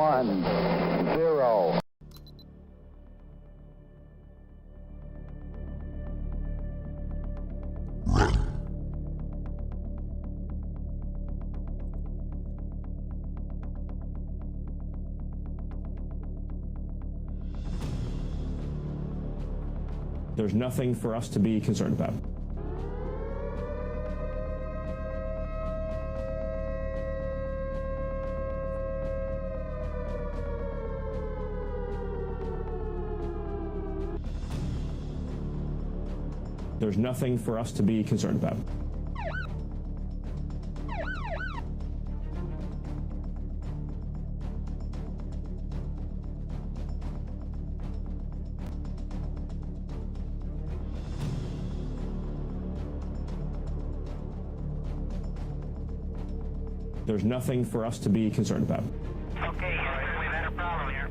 1, 0. There's nothing for us to be concerned about. There's nothing for us to be concerned about. There's nothing for us to be concerned about. Okay, we've had a problem here.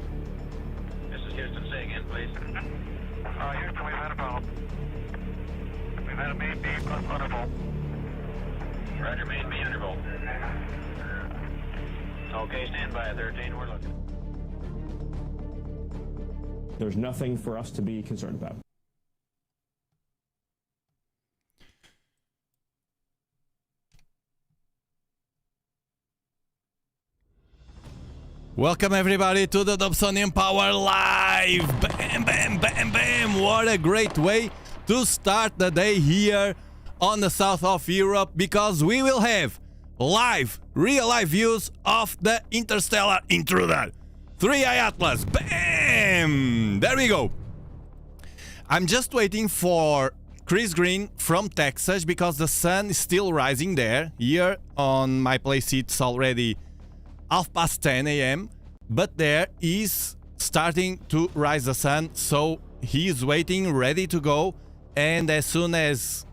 This is Houston. Say again, please. Houston, we've had a problem. We've had a main B plus interval. Roger, main B interval. Okay, stand by at 13. We're looking. There's nothing for us to be concerned about. Welcome everybody to the Dobsonian Power Live! Bam, bam, bam, bam! What a great way to start the day here on the south of Europe, because we will have live, real-life views of the interstellar intruder. 3i Atlas, bam! There we go. I'm just waiting for Chris Green from Texas, because the sun is still rising there. Here on my place it's already 10:30 a.m. but there is starting to rise the sun, so he is waiting, ready to go, and as soon as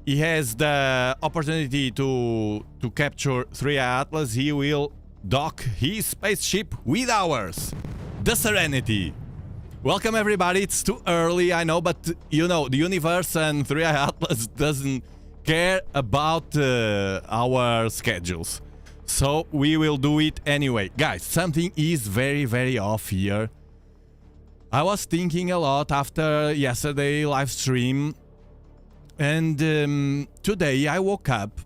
he has the opportunity to capture 3i Atlas, he will dock his spaceship with ours, the Serenity. Welcome everybody. It's too early, I know, but you know, the universe and 3i Atlas doesn't care about our schedules. So we will do it anyway. Guys, something is very, very off here. I was thinking a lot after yesterday live stream, and today I woke up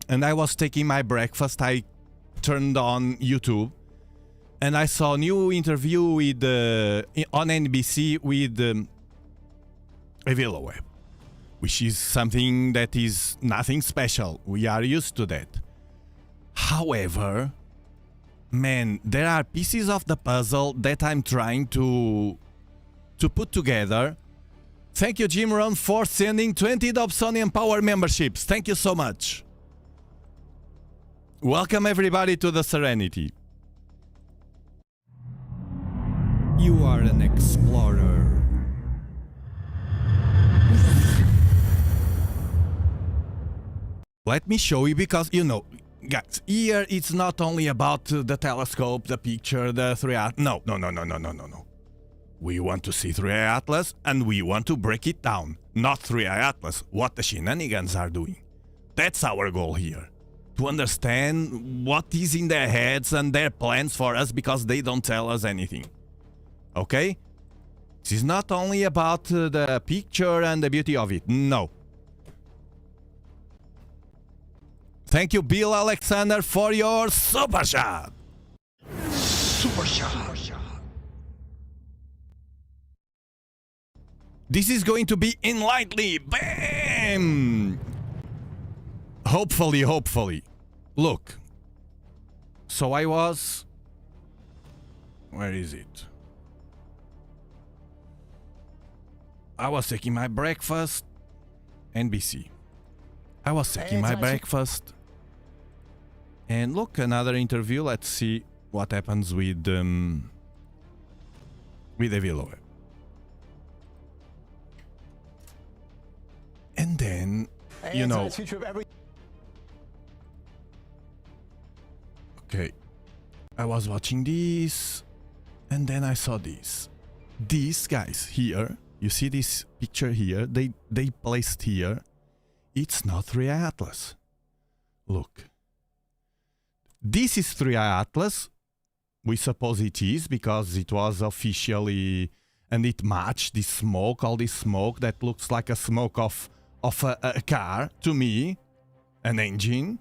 and I was taking my breakfast. I turned on YouTube and I saw a new interview with on NBC with Web, which is something that is nothing special. We are used to that. However, man, there are pieces of the puzzle that I'm trying to put together. Thank you, Jim Ron, for sending 20 Dobsonian Power memberships. Thank you so much. Welcome everybody to the Serenity. You are an explorer. Let me show you, because, you know, guys, here it's not only about the telescope, the picture, the 3i. No. We want to see 3i Atlas and we want to break it down. Not 3i Atlas, what the shenanigans are doing. That's our goal here. To understand what is in their heads and their plans for us, because they don't tell us anything. Okay? This is not only about the picture and the beauty of it. No. Thank you, Bill Alexander, for your super shot. Super shot. This is going to be enlightening. Bam! Hopefully. Look. So I was... Where is it? I was taking my breakfast. NBC. I was taking my breakfast. And look, another interview. Let's see what happens with Eviloe. And then, you know... Okay. I was watching this, and then I saw this. These guys here, you see this picture here? They placed here. It's not 3i Atlas. Look. This is 3i Atlas We suppose it is because it was officially, and it matched this smoke, all this smoke that looks like a smoke of a car to me, an engine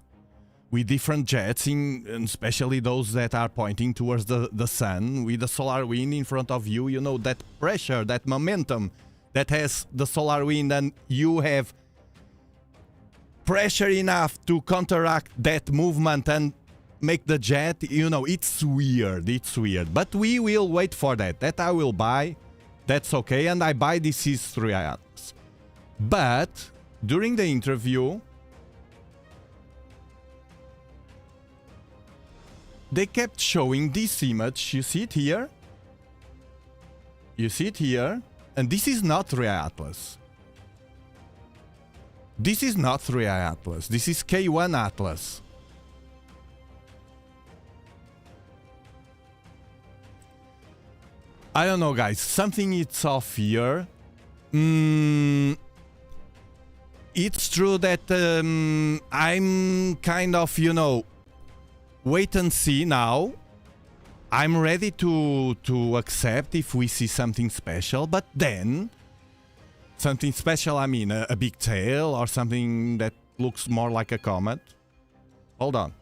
with different jets, and especially those that are pointing towards the sun with the solar wind in front of you. You know, that pressure, that momentum that has the solar wind, and you have pressure enough to counteract that movement and make the jet. You know, it's weird, but we will wait for that I will buy. That's okay, and I buy this is 3 Atlas. But during the interview they kept showing this image. You see it here, and this is not 3 Atlas. This is not 3 Atlas. This is K1 Atlas. I don't know, guys. Something is off here. It's true that I'm kind of, you know, wait and see now. I'm ready to accept if we see something special, but then something special, I mean a big tail or something that looks more like a comet. Hold on.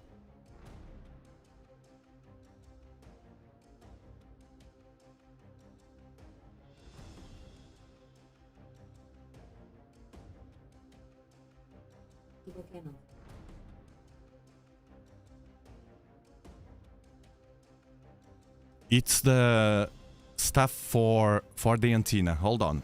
It's the stuff for the antenna. Hold on.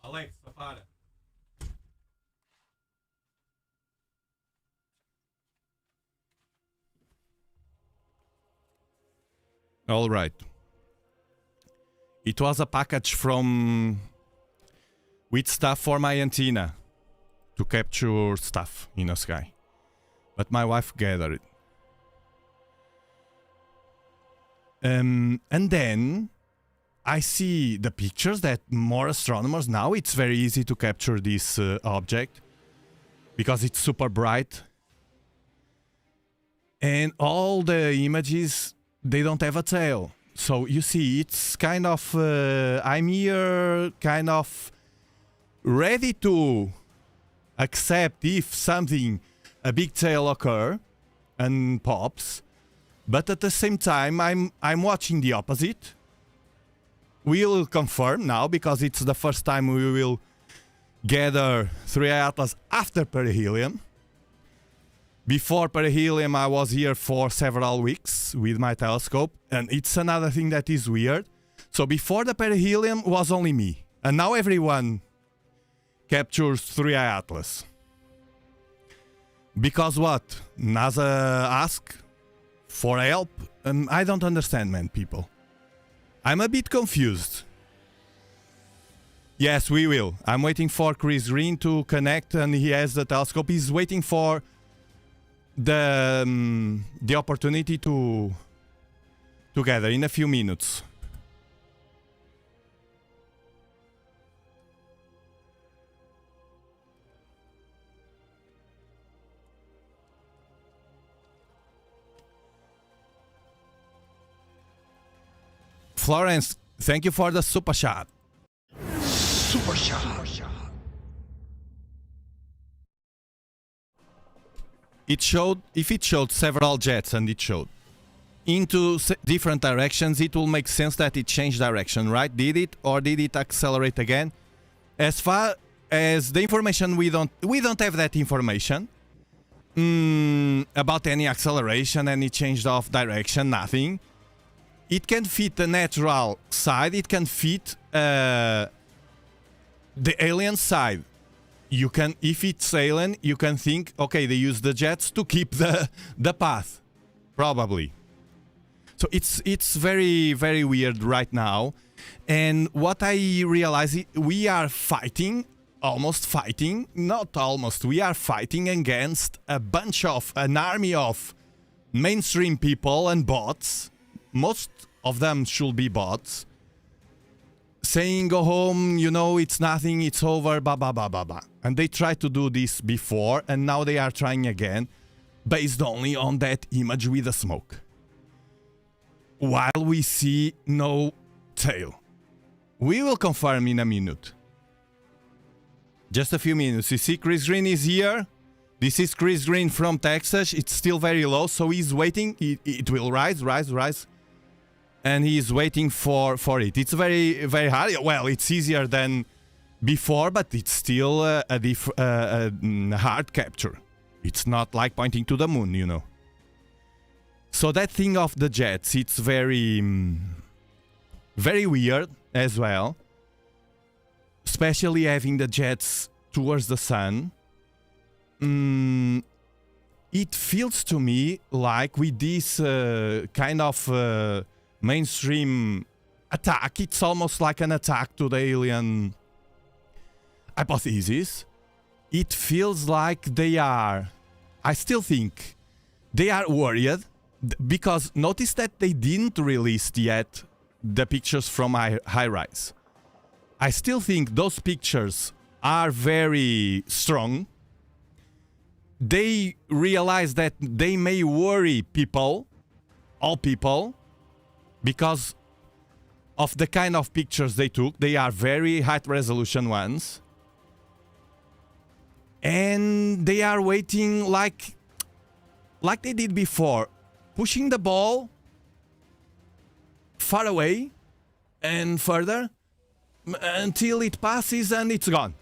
Alexa, para. All right. It was a package from with stuff for my antenna to capture stuff in the sky, but my wife gathered it. And then I see the pictures that more astronomers now, it's very easy to capture this object because it's super bright. And all the images, they don't have a tail. So you see, it's kind of, I'm here kind of ready to accept if something, a big tail occur and pops. But at the same time, I'm watching the opposite. We'll confirm now because it's the first time we will gather 3 Atlas after perihelion. Before perihelion, I was here for several weeks with my telescope, and it's another thing that is weird. So before the perihelion was only me, and now everyone captures 3 Atlas. Because what? NASA asked for help? I don't understand, man, people. I'm a bit confused. Yes, we will. I'm waiting for Chris Green to connect, and he has the telescope. He's waiting for the opportunity to gather in a few minutes. Florence, thank you for the super shot. Super shot. It showed, if it showed several jets and it showed into different directions, it will make sense that it changed direction, right? Did it, or did it accelerate again? As far as the information, we don't have that information about any acceleration, any change of direction, nothing. it can fit the natural side, it can fit the alien side. You can, if it's alien, you can think, okay, they use the jets to keep the path, probably. So it's very, very weird right now. And what I realize, we are fighting, we are fighting against an army of mainstream people and bots. Most of them should be bots. Saying, go home, you know, it's nothing, it's over, blah, blah, blah, blah, blah. And they tried to do this before, and now they are trying again, based only on that image with the smoke. While we see no tail. We will confirm in a minute. Just a few minutes. You see Chris Green is here. This is Chris Green from Texas. It's still very low, so he's waiting. It will rise. And he's waiting for it. It's very, very hard. Well, it's easier than before, but it's still a hard capture. It's not like pointing to the moon, you know. So that thing of the jets, it's very, very weird as well. Especially having the jets towards the sun. It feels to me like with this kind of mainstream attack, it's almost like an attack to the alien hypothesis. It feels like they are, I still think, they are worried because notice that they didn't release yet the pictures from high rise. I still think those pictures are very strong. They realize that they may worry people, all people, because of the kind of pictures they took. They are very high resolution ones. And they are waiting like they did before, pushing the ball far away and further until it passes and it's gone.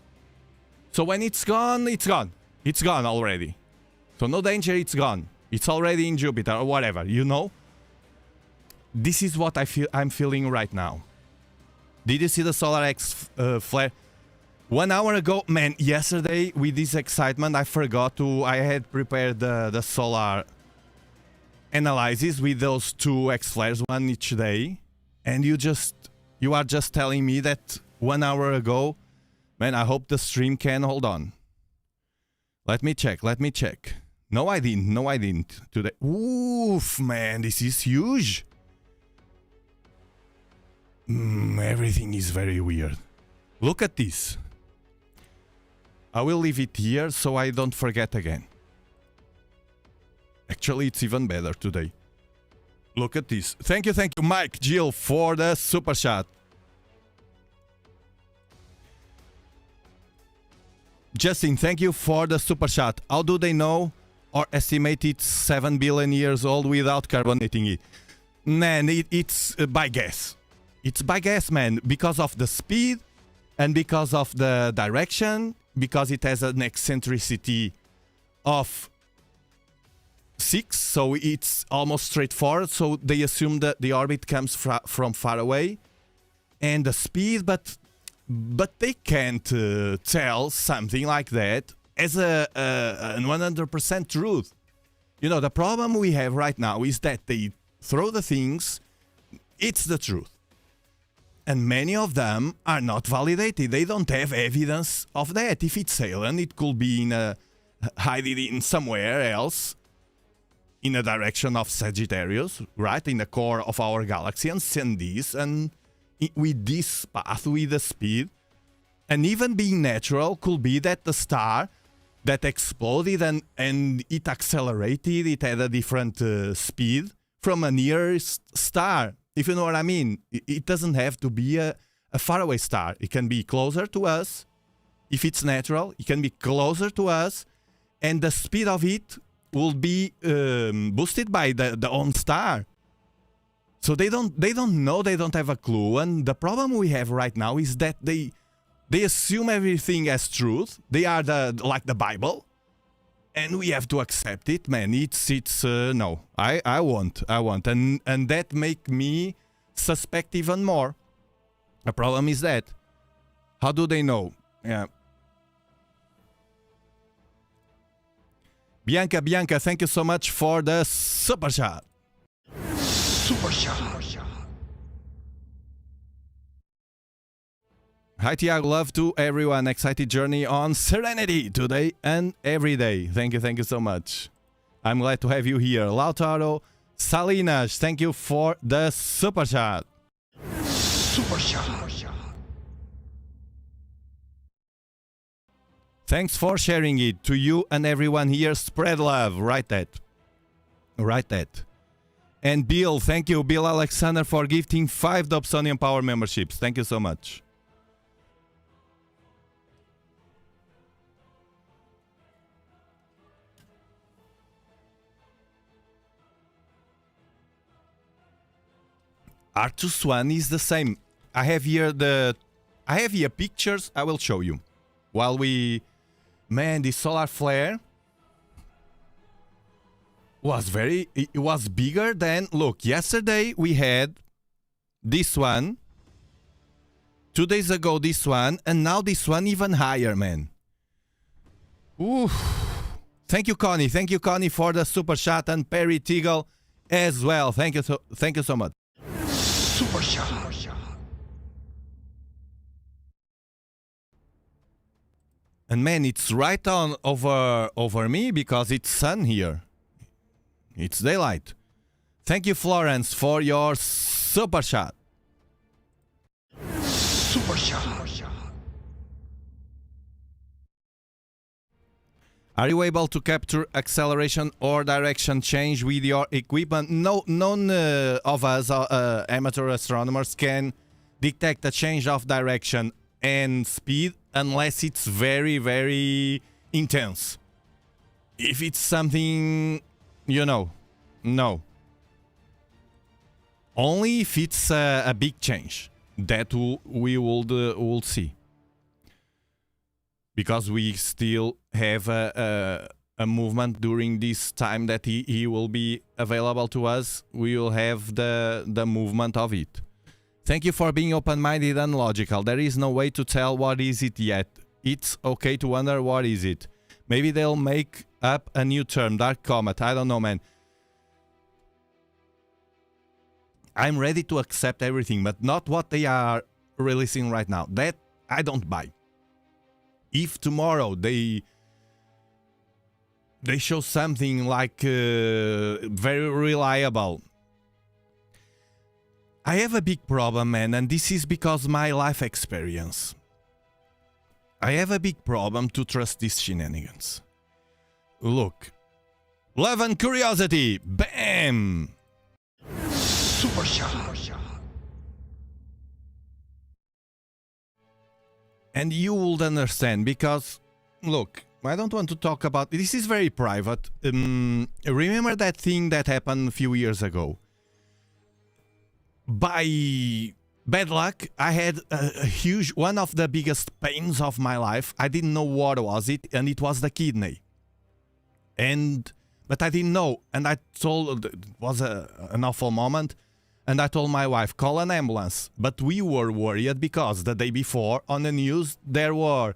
So when it's gone, it's gone. It's gone already. So no danger, it's gone. It's already in Jupiter or whatever, you know? This is what I'm feeling right now. Did you see the Solar X flare? 1 hour ago, man, yesterday with this excitement, I forgot to, I had prepared the solar analysis with those 2 X flares, one each day. And you are just telling me that 1 hour ago, man, I hope the stream can hold on. Let me check. No, I didn't today. Oof, man, this is huge. Everything is very weird. Look at this. I will leave it here so I don't forget again. Actually, it's even better today. Look at this. Thank you, Mike Jill, for the super chat. Justin, thank you for the super chat. How do they know or estimate it's 7 billion years old without carbonating it? Man, it's by guess. It's by guess, man, because of the speed and because of the direction, because it has an eccentricity of 6, so it's almost straightforward. So they assume that the orbit comes from far away and the speed, but they can't tell something like that as a 100% truth. You know, the problem we have right now is that they throw the things, it's the truth. And many of them are not validated. They don't have evidence of that. If it's alien, it could be hiding in somewhere else, in a direction of Sagittarius, right? In the core of our galaxy, and send this, and with this path, with the speed, and even being natural, could be that the star that exploded and it accelerated, it had a different speed from a nearest star. If you know what I mean, it doesn't have to be a faraway star. It can be closer to us. If it's natural, it can be closer to us, and the speed of it will be boosted by the own star. So they don't know, they don't have a clue. And the problem we have right now is that they assume everything as truth. They are like the Bible. and we have to accept it, man. It's no, I won't, and that make me suspect even more. The problem is that, how do they know? Yeah. Bianca, thank you so much for the super chat. Super shot. Hi Tiago, love to everyone. Excited journey on Serenity today and every day. Thank you so much. I'm glad to have you here. Lautaro Salinas, thank you for the super chat. Super shot. Thanks for sharing it to you and everyone here. Spread love. Write that. And Bill, thank you, Bill Alexander, for gifting 5 Dobsonian Power memberships. Thank you so much. Artus One is the same. I have here pictures. I will show you. While we, man, the solar flare was it was bigger than, look, yesterday we had this one, 2 days ago this one, and now this one even higher, man. Ooh. Thank you, Connie, for the super chat, and Perry Teagle as well. Thank you so much. Super shot. And man, it's right on over me because it's sun here. It's daylight. Thank you, Florence, for your super chat. Super shot. Are you able to capture acceleration or direction change with your equipment? No, none of us amateur astronomers can detect a change of direction and speed unless it's very, very intense. If it's something, no. Only if it's a big change that we will see. Because we still have a movement during this time that he will be available to us. We will have the movement of it. Thank you for being open-minded and logical. There is no way to tell what is it yet. It's okay to wonder what is it. Maybe they'll make up a new term, dark comet. I don't know, man. I'm ready to accept everything, but not what they are releasing right now. That I don't buy. If tomorrow they show something like very reliable, I have a big problem, man, and this is because my life experience. I have a big problem to trust these shenanigans. Look, love and curiosity, bam! Super shot. And you would understand because, look, I don't want to talk about... This is very private. Remember that thing that happened a few years ago? By bad luck, I had a huge... One of the biggest pains of my life. I didn't know what was it, and it was the kidney. But I didn't know, and I told... It was an awful moment. And I told my wife, call an ambulance. But we were worried because the day before on the news, there were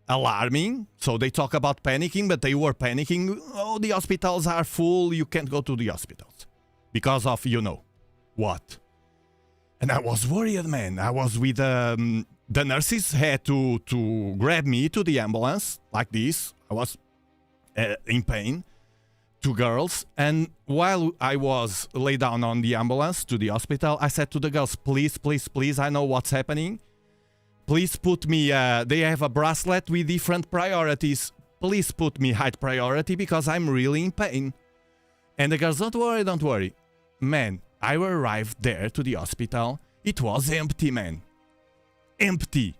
alarming. So they talk about panicking, but they were panicking. Oh, the hospitals are full. You can't go to the hospitals because of, what. And I was worried, man. I was with the nurses had to grab me to the ambulance like this. I was in pain. 2 girls, and while I was laid down on the ambulance to the hospital, I said to the girls, please, I know what's happening. Please put me, they have a bracelet with different priorities. Please put me high priority because I'm really in pain. And the girls, don't worry. Man, I arrived there to the hospital. It was empty, man. Empty.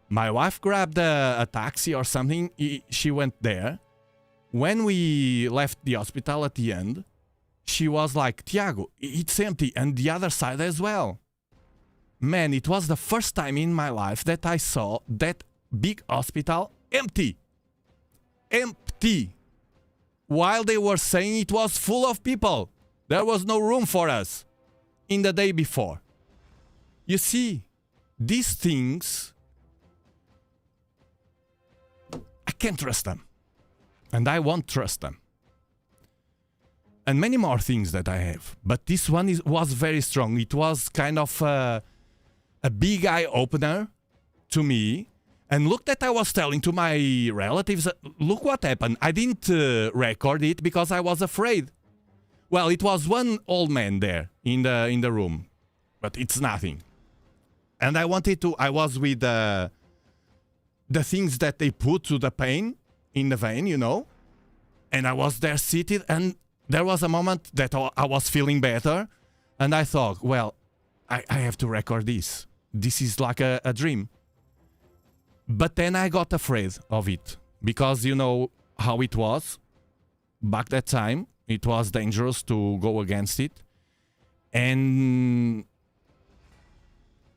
My wife grabbed a taxi or something. She went there. When we left the hospital at the end, she was like, Tiago, it's empty, and the other side as well. Man, it was the first time in my life that I saw that big hospital empty. Empty. tea. While they were saying it was full of people. There was no room for us in the day before. You see, these things, I can't trust them. And I won't trust them. And many more things that I have. But this one was very strong. It was kind of a big eye-opener to me. And look that I was telling to my relatives, look what happened. I didn't record it because I was afraid. Well, it was one old man there in the room. But it's nothing. And I was with the things that they put to the pain in the vein, you know. And I was there seated, and there was a moment that I was feeling better. And I thought, well, I have to record this. This is like a dream. But then I got afraid of it. Because you know how it was. Back that time, it was dangerous to go against it. And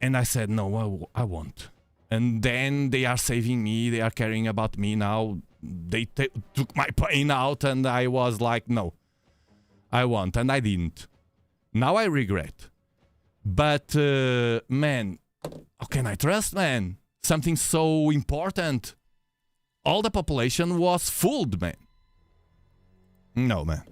I said, no, I won't. And then they are saving me. They are caring about me now. They took my pain out, and I was like, no, I won't. And I didn't. Now I regret. But, man, how can I trust, man? Something so important. All the population was fooled, man. No, man.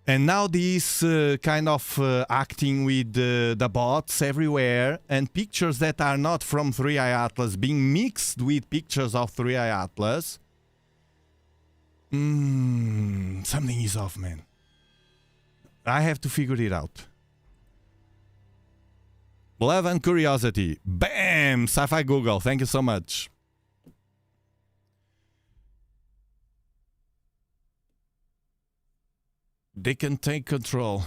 And now this kind of acting with the bots everywhere and pictures that are not from 3i Atlas being mixed with pictures of 3i Atlas. Something is off, man. I have to figure it out. Love and curiosity. Bam! Sci-Fi Google. Thank you so much. They can take control,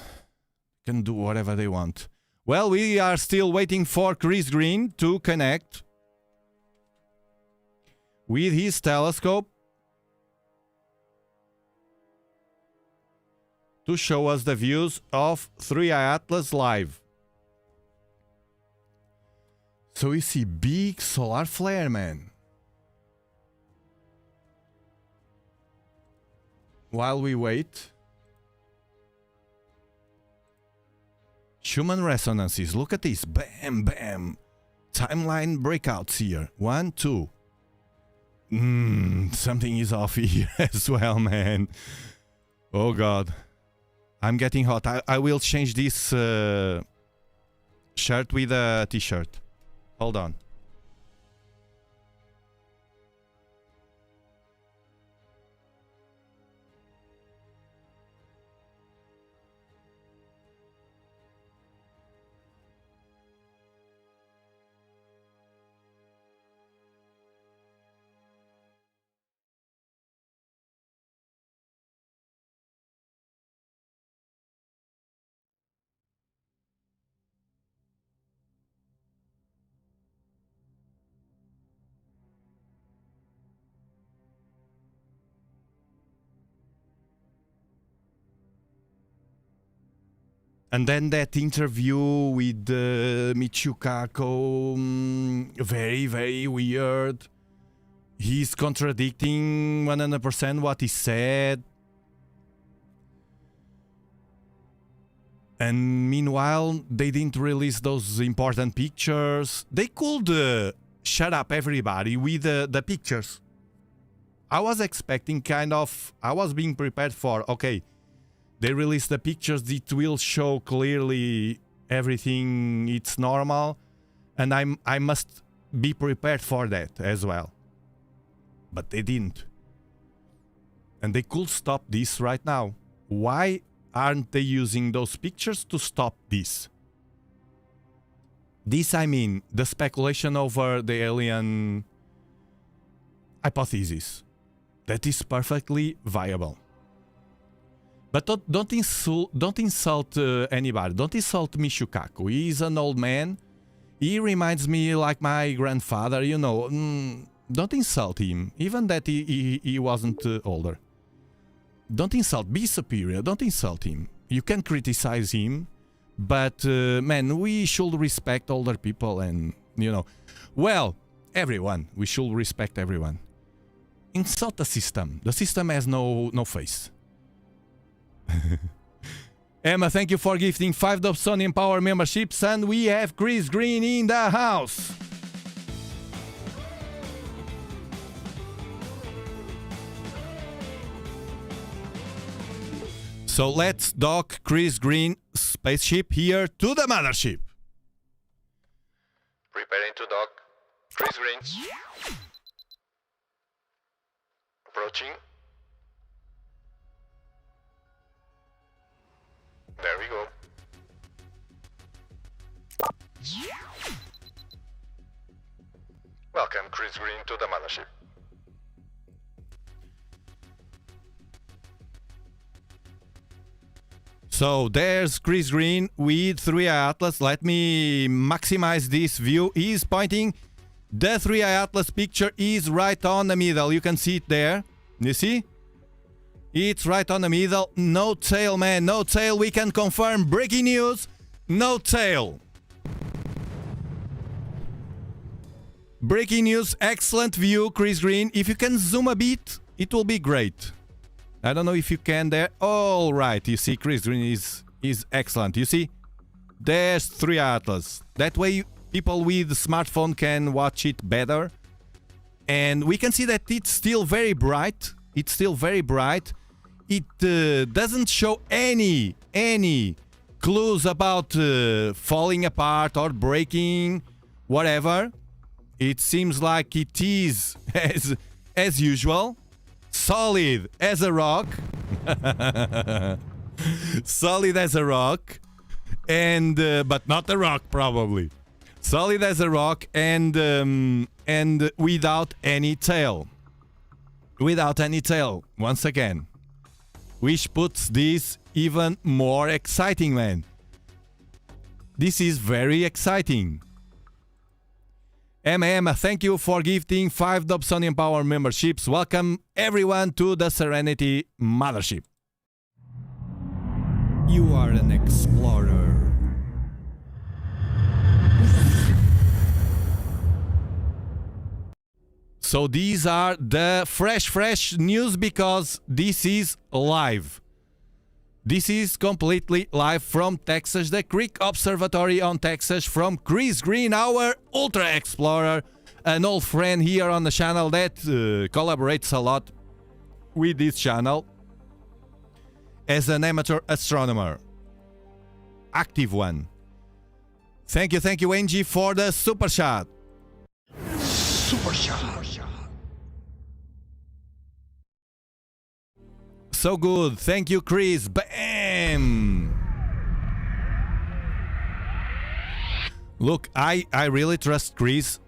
can do whatever they want. Well, we are still waiting for Chris Green to connect with his telescope to show us the views of 3i Atlas live. So we see big solar flare, man. While we wait... Schumann resonances. Look at this. Bam, bam. Timeline breakouts here. 1, 2. Something is off here as well, man. Oh, God. I'm getting hot. I will change this shirt with a t-shirt. Hold on. And then that interview with Michio Kaku, very, very weird. He's contradicting 100% what he said. And meanwhile, they didn't release those important pictures. They could shut up everybody with the pictures. I was expecting I was being prepared for, okay, they release the pictures, it will show clearly everything, it's normal, and I must be prepared for that as well. But they didn't. And they could stop this right now. Why aren't they using those pictures to stop this? This, I mean, the speculation over the alien hypothesis. That is perfectly viable. But don't insult anybody. Don't insult Michio Kaku. He's an old man. He reminds me like my grandfather, you know. Don't insult him, even that he wasn't older. Don't insult. Be superior. Don't insult him. You can criticize him, but man, we should respect older people and, you know. Well, everyone. We should respect everyone. insult the system. The system has no face. Emma, thank you for gifting 5 Dobsonian Power memberships, and we have Chris Green in the house. So let's dock Chris Green spaceship here to the mothership. Preparing to dock. Chris Green. Approaching. There we go. Welcome, Chris Green, to the mothership. So there's Chris Green with 3i Atlas. Let me maximize this view. He's pointing. The 3i Atlas picture is right on the middle. You can see it there. You see? It's right on the middle. No tail, man. No tail. We can confirm. Breaking news. No tail. Breaking news. Excellent view, Chris Green. If you can zoom a bit, it will be great. I don't know if you can there. All right. You see, Chris Green is excellent. You see? There's 3i Atlas. That way, people with smartphone can watch it better. And we can see that it's still very bright. It's still very bright. It doesn't show any clues about falling apart or breaking, whatever. It seems like it is as usual, solid as a rock. Solid as a rock, and but not a rock probably. Solid as a rock, and without any tail. Without any tail, once again. Which puts this even more exciting, man. This is very exciting. Emma, thank you for gifting 5 Dobsonian Power memberships. Welcome everyone to the Serenity Mothership. You are an explorer. So these are the fresh news because this is live. This is completely live from Texas, the Creek Observatory on Texas, from Chris Green, our Ultra Explorer, an old friend here on the channel that collaborates a lot with this channel as an amateur astronomer. Active one. Thank you, Angie, for the super shot. Super shot. So good. Thank you, Chris. Bam! Look, I really trust Chris.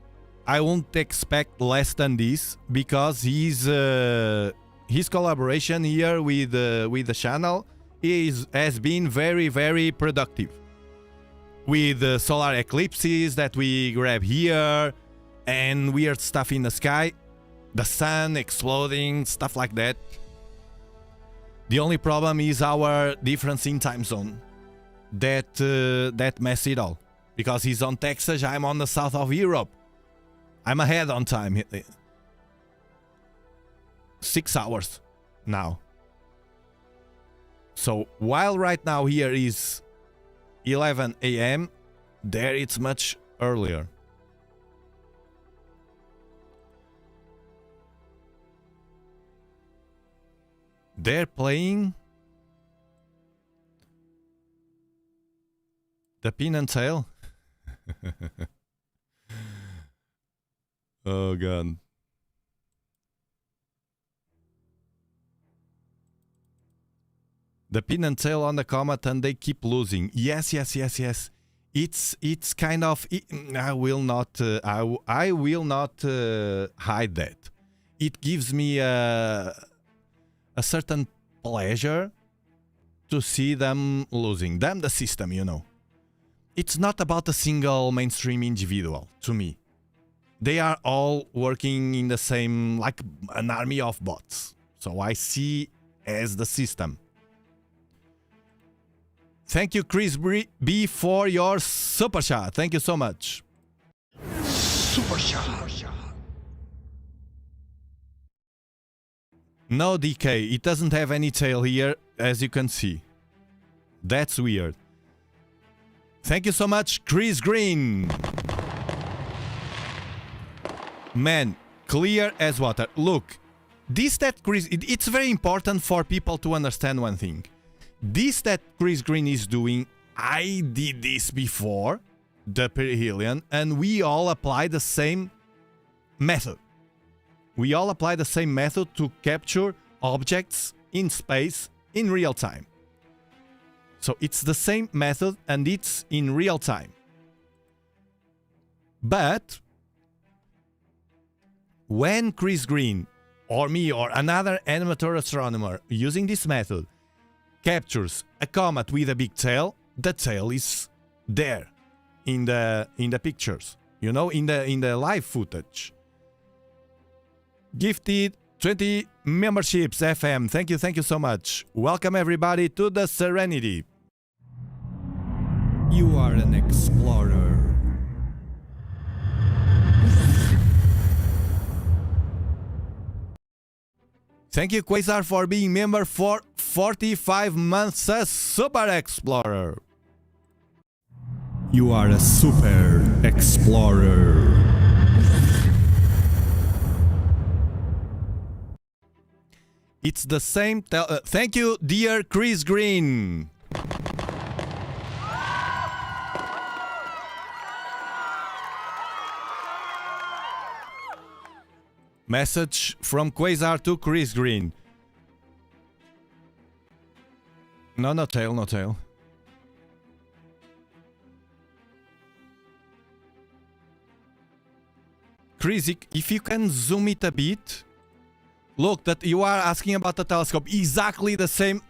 I won't expect less than this because his collaboration here with the channel has been very productive. With the solar eclipses that we grab here and weird stuff in the sky, the sun exploding, stuff like that. The only problem is our difference in time zone. That mess it all. Because he's on Texas, I'm on the south of Europe. I'm ahead on time. 6 hours now. So while right now here is 11 a.m., there it's much earlier. They're playing the pin and tail. Oh god. The pin and tail on the comet, and they keep losing. Yes. It's kind of. I will not. I will not hide that. It gives me a certain pleasure to see them losing. Them, the system, you know. It's not about a single mainstream individual, to me. They are all working in the same, like an army of bots. So I see as the system. Thank you, Chris B, for your super chat. Thank you so much. Super shot. No decay. It doesn't have any tail here, as you can see. That's weird. Thank you so much, Chris Green. Man, clear as water. Look, this that Chris... It's very important for people to understand one thing. This that Chris Green is doing, I did this before, the perihelion, and we all apply the same method. We all apply the same method to capture objects in space in real time. So it's the same method and it's in real time. But when Chris Green or me or another amateur astronomer using this method captures a comet with a big tail, the tail is there in the pictures, you know, in the live footage. Gifted 20 memberships, FM. Thank you so much. Welcome everybody to the Serenity. You are an explorer. Thank you, Quasar, for being member for 45 months, a super explorer. You are a super explorer. It's the same. Thank you, dear Chris Green. Message from Quasar to Chris Green. No tail, no tail. Chris, if you can zoom it a bit. Look, that you are asking about the telescope. Exactly the same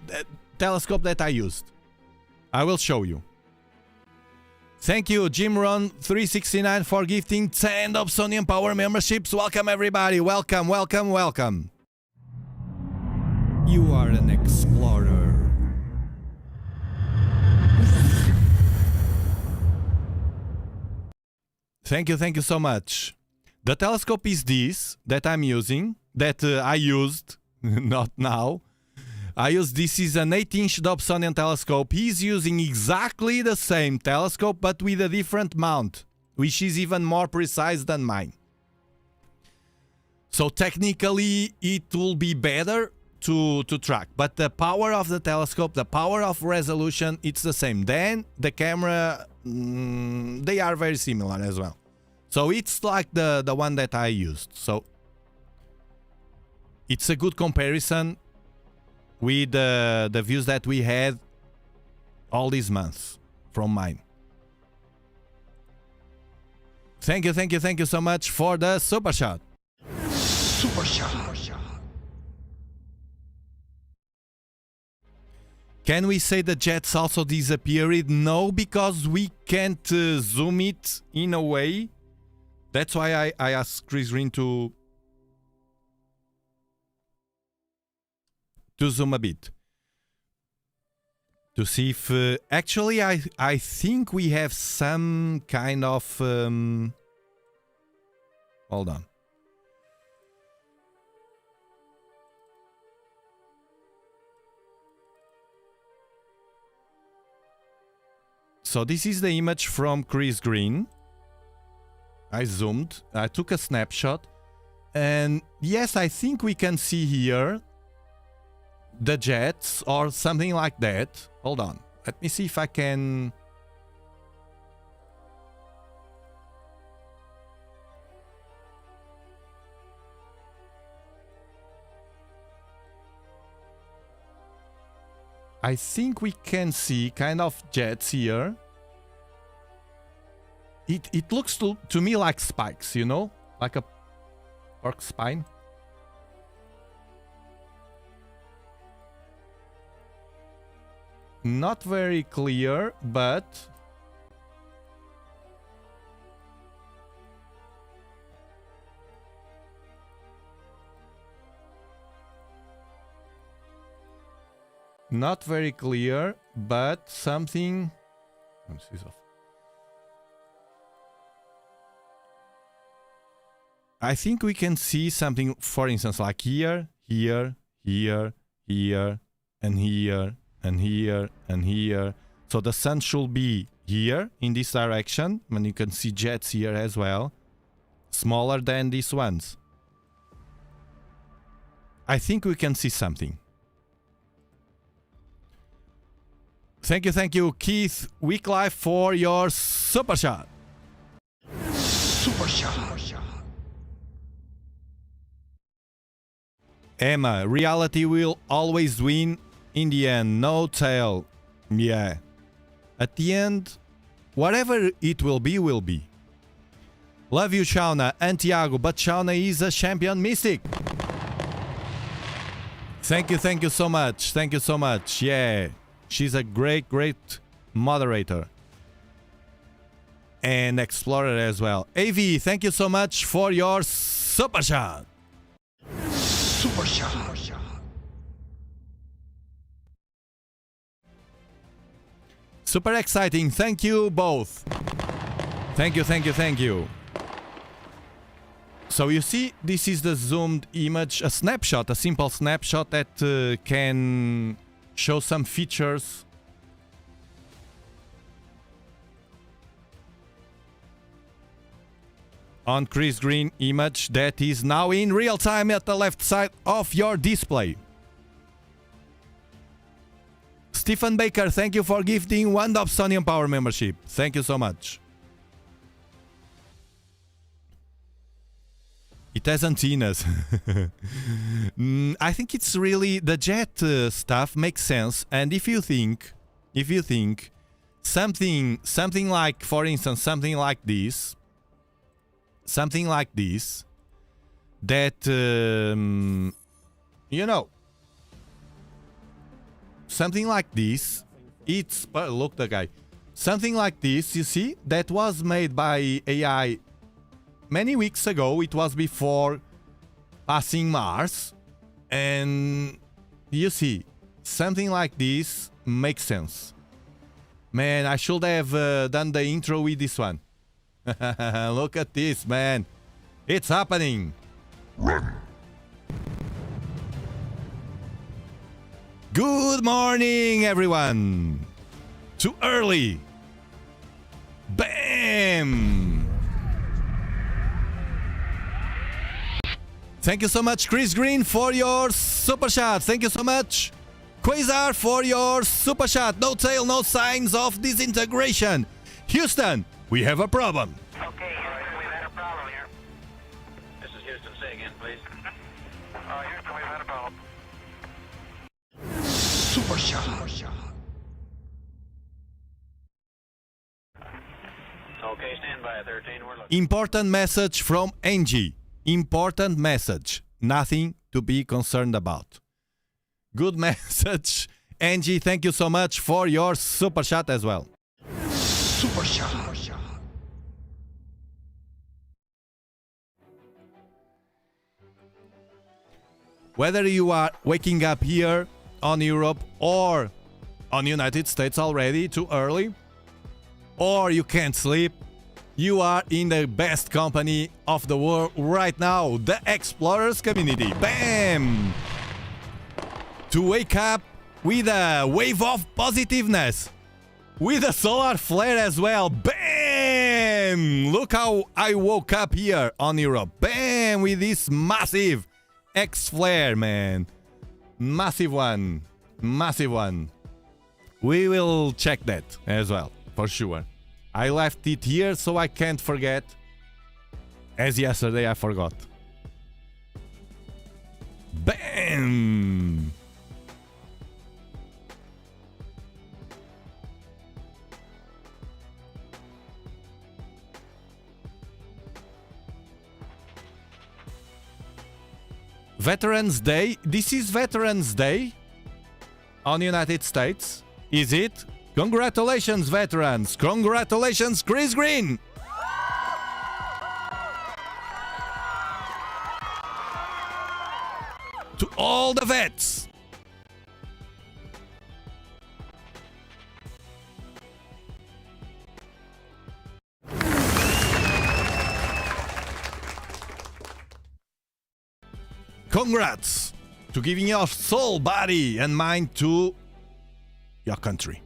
telescope that I used. I will show you. Thank you, Jimron369, for gifting 10 Dobsonian Power memberships. Welcome, everybody. Welcome, welcome, welcome. You are an explorer. Thank you so much. The telescope is this that I'm using, that I used, not now. This is an 8-inch Dobsonian telescope. He's using exactly the same telescope, but with a different mount, which is even more precise than mine. So technically, it will be better to track. But the power of the telescope, the power of resolution, it's the same. Then the camera, they are very similar as well. So it's like the one that I used. So it's a good comparison with the views that we had all these months from mine. Thank you so much for the super shot. Super shot. Can we say the jets also disappeared? No, because we can't zoom it in a way. That's why I asked Chris Green to zoom a bit. To see if... actually, I think we have some kind of... hold on. So this is the image from Chris Green. I zoomed, I took a snapshot, and yes, I think we can see here the jets or something like that. Hold on, let me see if I can... I think we can see kind of jets here. It looks to me like spikes, you know? Like a pork spine. Not very clear, but... not very clear, but something... I think we can see something, for instance, like here, here, here, here, and here, and here, and here. So the sun should be here in this direction, and you can see jets here as well, smaller than these ones. I think we can see something. Thank you, Keith Weeklife, for your super shot. Super shot. Emma, reality will always win in the end, no tail. Yeah. At the end, whatever it will be, will be. Love you, Shauna and Tiago, but Shauna is a champion mystic. Thank you so much. Thank you so much. Yeah. She's a great moderator. And explorer as well. AV, thank you so much for your super shot. Super shot. Super exciting. Thank you both. Thank you. So you see, this is the zoomed image, a snapshot, a simple snapshot that can show some features. On Chris Green image that is now in real time at the left side of your display. Stephen Baker, thank you for gifting 1 Dobsonian Power membership. Thank you so much. It has antennas. I think it's really the jet stuff makes sense. And if you think something like, for instance, something like this, that you know, something like this, it's look the guy, something like this, you see, that was made by AI many weeks ago. It was before passing Mars, and you see, something like this makes sense. Man, I should have done the intro with this one. Look at this, man. It's happening. Run. Good morning, everyone. Too early. Bam. Thank you so much, Chris Green, for your super chat. Thank you so much, Quasar, for your super chat. No tail, no signs of disintegration. Houston, we have a problem. Okay, Houston, we've had a problem here. This is Houston. Say again, please. Houston, we've had a problem. Super shot. Okay, stand by, 13. We're looking. Important message from Angie. Important message. Nothing to be concerned about. Good message. Angie, thank you so much for your super chat as well. Super shot. Whether you are waking up here on Europe or on United States already too early, or you can't sleep, you are in the best company of the world right now, the Explorers community. Bam! To wake up with a wave of positiveness, with a solar flare as well. Bam! Look how I woke up here on Europe. Bam! With this massive X-flare, man. Massive one. Massive one. We will check that as well, for sure. I left it here so I can't forget. As yesterday I forgot. Bam! Veterans Day. This is Veterans Day on United States. Is it? Congratulations, veterans. Congratulations, Chris Green. To all the vets. Congrats. to giving your soul, body, and mind to your country.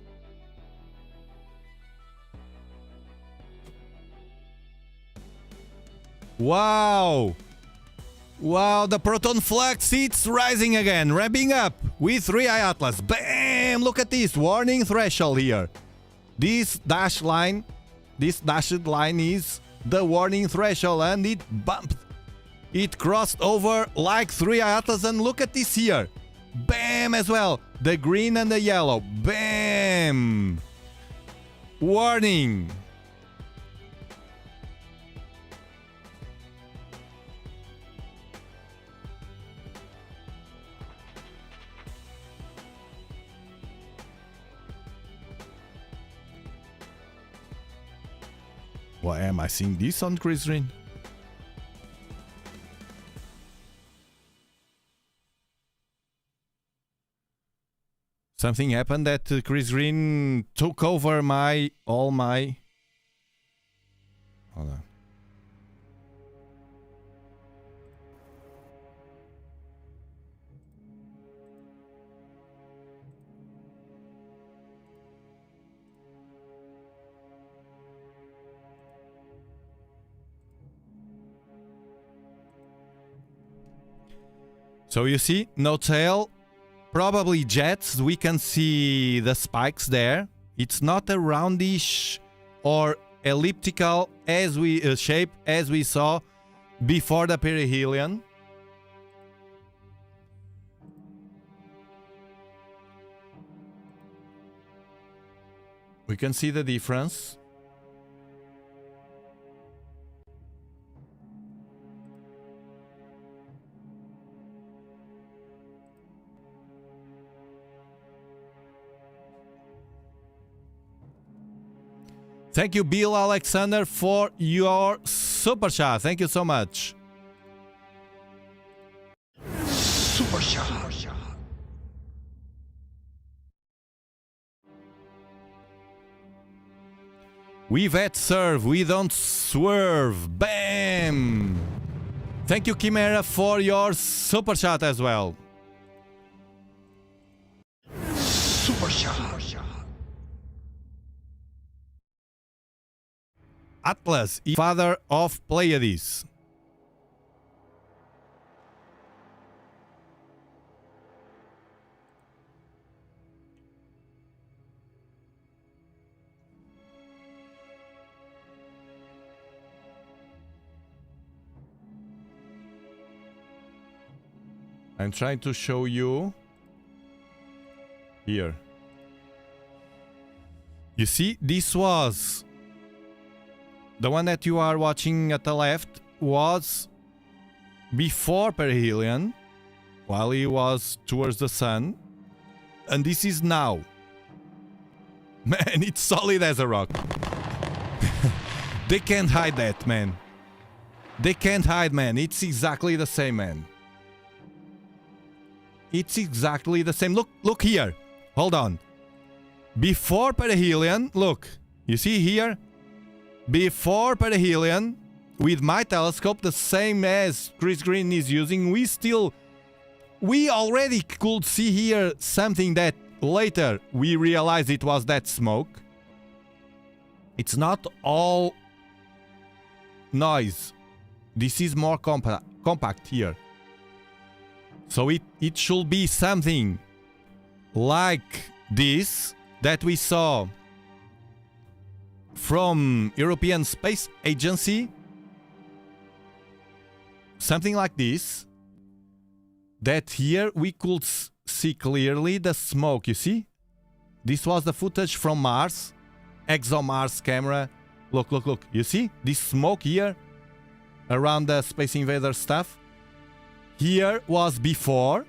Wow! Wow, the Proton flag seats rising again, ramping up with 3i Atlas. Bam! Look at this, warning threshold here. This dashed line is the warning threshold, and it bumped. It crossed over like 3i Atlas, and look at this here. Bam as well. The green and the yellow. Bam! Warning. Why am I seeing this on Chris Green? Something happened that Chris Green took over all my... Hold on. So you see, no tail, probably jets. We can see the spikes there. It's not a roundish or elliptical shape as we saw before the perihelion. We can see the difference. Thank you, Bill Alexander, for your super chat. Thank you so much. Super shot. We vet serve, we don't swerve. Bam! Thank you, Chimera, for your super chat as well. Super shot. Atlas, father of Pleiades. I'm trying to show you here. You see, this was the one that you are watching at the left was before perihelion, while he was towards the sun, and this is now. Man, it's solid as a rock. They can't hide that, man. They can't hide, man. It's exactly the same, man. It's exactly the same. Look here. Hold on. Before perihelion, look. You see here? Before perihelion, with my telescope, the same as Chris Green is using, we already could see here something that later we realized it was that smoke. It's not all noise. This is more compact here. So it should be something like this that we saw from European Space Agency. Something like this. That here we could see clearly the smoke, you see? This was the footage from Mars. ExoMars camera. Look. You see? This smoke here around the Space Invader stuff. Here was before.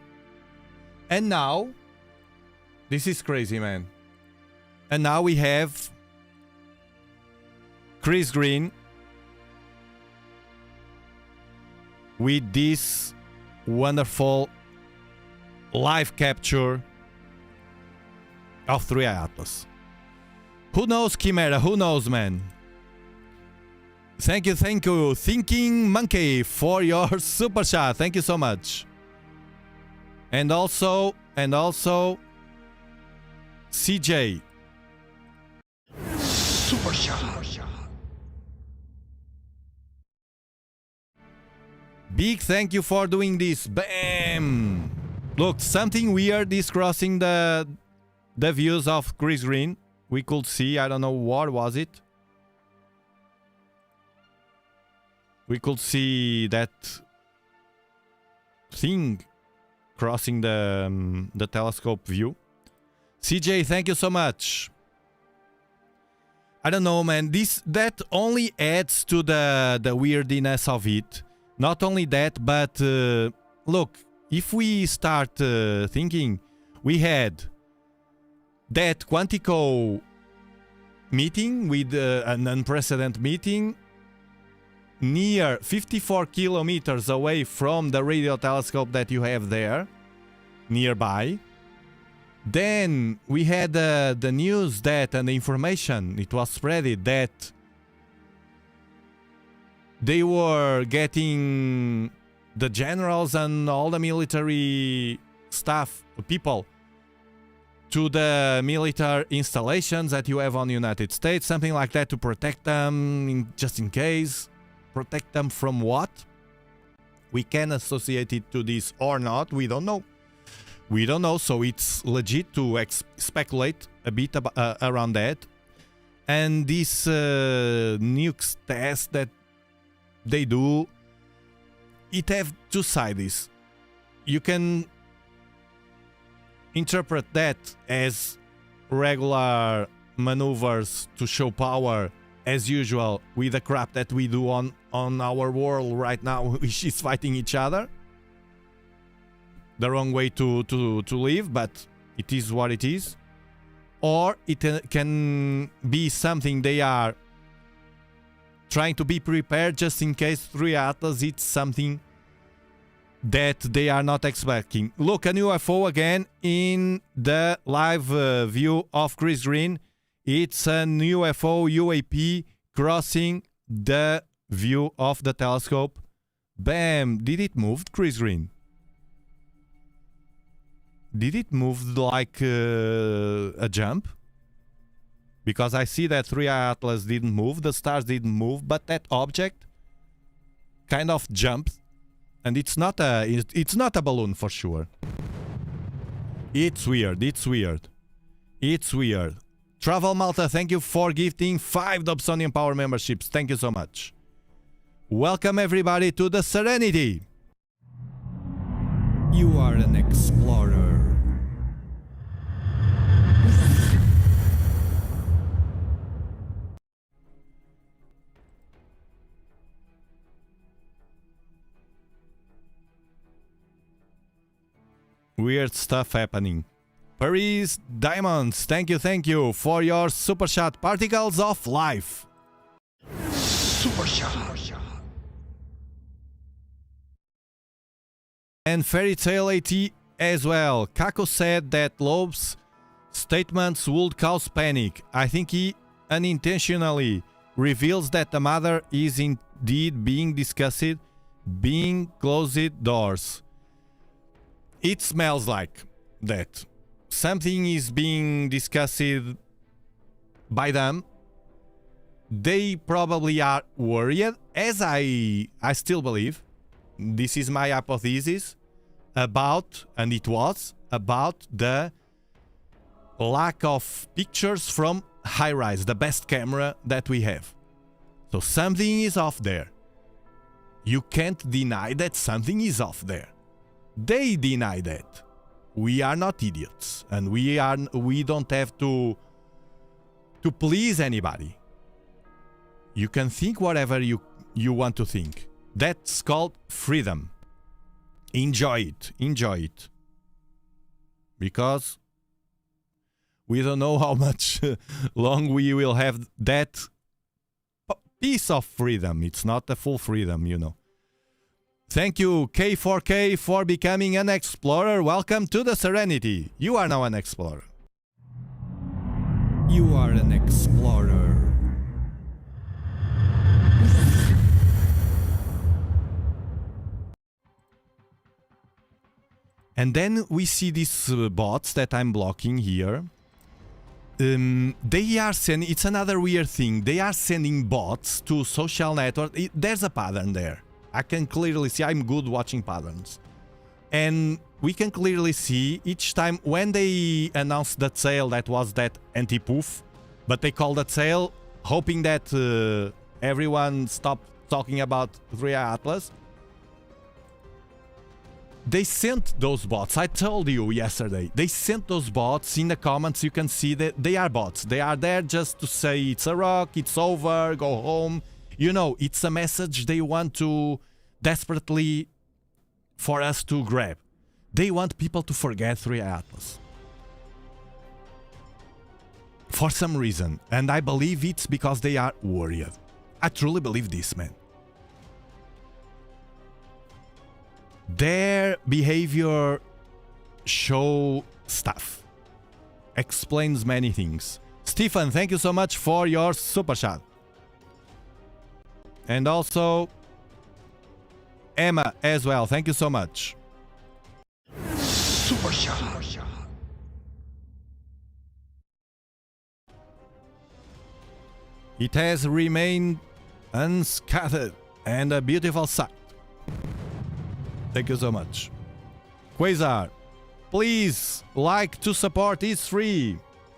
And now, this is crazy, man. And now we have Chris Green with this wonderful live capture of 3i Atlas. Who knows, Chimera? Who knows, man? Thank you. Thinking Monkey, for your super chat. Thank you so much. And also CJ. Super shot. Big thank you for doing this. Bam! Look, something weird is crossing the views of Chris Green. We could see, I don't know what was it. We could see that thing crossing the telescope view. CJ, thank you so much. I don't know, man. That only adds to the weirdness of it. Not only that, but look, if we start thinking, we had that Quantico meeting with an unprecedented meeting near 54 kilometers away from the radio telescope that you have there nearby. Then we had the news that, and the information, it was spreaded that they were getting the generals and all the military staff, people, to the military installations that you have on the United States, something like that, to protect them, just in case. Protect them from what? We can associate it to this or not, we don't know. We don't know, so it's legit to speculate a bit around that. And this nukes test that they do, it have two sides. You can interpret that as regular maneuvers to show power as usual with the crap that we do on our world right now, which is fighting each other. The wrong way to live, but it is what it is. Or it can be something they are trying to be prepared just in case 3 Atlas it's something that they are not expecting. Look, an UFO again in the live view of Chris Green. It's an UFO UAP crossing the view of the telescope. Bam! Did it move, Chris Green? Did it move like a jump? Because I see that 3 Atlas didn't move, the stars didn't move, but that object kind of jumped, and it's not a balloon for sure. It's weird. It's weird. It's weird. Travel Malta, thank you for gifting 5 Dobsonian Power memberships. Thank you so much. Welcome everybody to the Serenity. You are an explorer. Weird stuff happening. Paris Diamonds, thank you for your super shot. Particles of Life. Super shot. And Fairy Tale AT as well. Kako said that Loeb's statements would cause panic. I think he unintentionally reveals that the matter is indeed being discussed being closed doors. It smells like that. Something is being discussed by them. They probably are worried, as I still believe. This is my hypothesis about, and it was, about the lack of pictures from high-rise, the best camera that we have. So something is off there. You can't deny that something is off there. They deny that. We are not idiots, and we don't have to please anybody. You can think whatever you want to think. That's called freedom. Enjoy it. Because we don't know how much long we will have that piece of freedom. It's not a full freedom, you know. Thank you, K4K, for becoming an explorer. Welcome to the Serenity. You are now an explorer. You are an explorer. And then we see these bots that I'm blocking here. They are sending, it's another weird thing, they are sending bots to social network. There's a pattern there. I can clearly see, I'm good watching patterns. And we can clearly see each time when they announced that sale, that was that anti-poof, but they called that sale hoping that everyone stopped talking about 3i Atlas. They sent those bots. I told you yesterday. They sent those bots. In the comments, you can see that they are bots. They are there just to say it's a rock, it's over, go home. You know, it's a message they want to desperately for us to grab. They want people to forget 3i Atlas. For some reason. And I believe it's because they are worried. I truly believe this, man. Their behavior show stuff. Explains many things. Stephen, thank you so much for your super chat. And also Emma as well. Thank you so much. Super shot. It has remained unscattered and a beautiful sight. Thank you so much. Quasar, please like to support, it's free.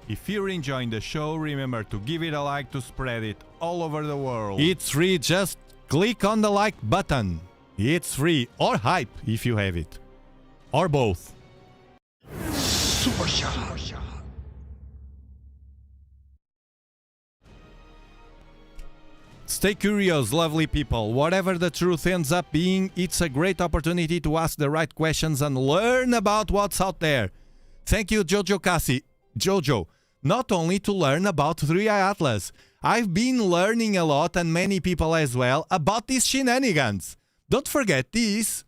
If you're enjoying the show, remember to give it a like to spread it all over the world. It's free, just click on the like button. It's free, or hype if you have it. Or both. Super shot. Stay curious, lovely people. Whatever the truth ends up being, it's a great opportunity to ask the right questions and learn about what's out there. Thank you, Jojo Cassie. Jojo, not only to learn about 3i Atlas, I've been learning a lot, and many people as well, about these shenanigans. Don't forget this.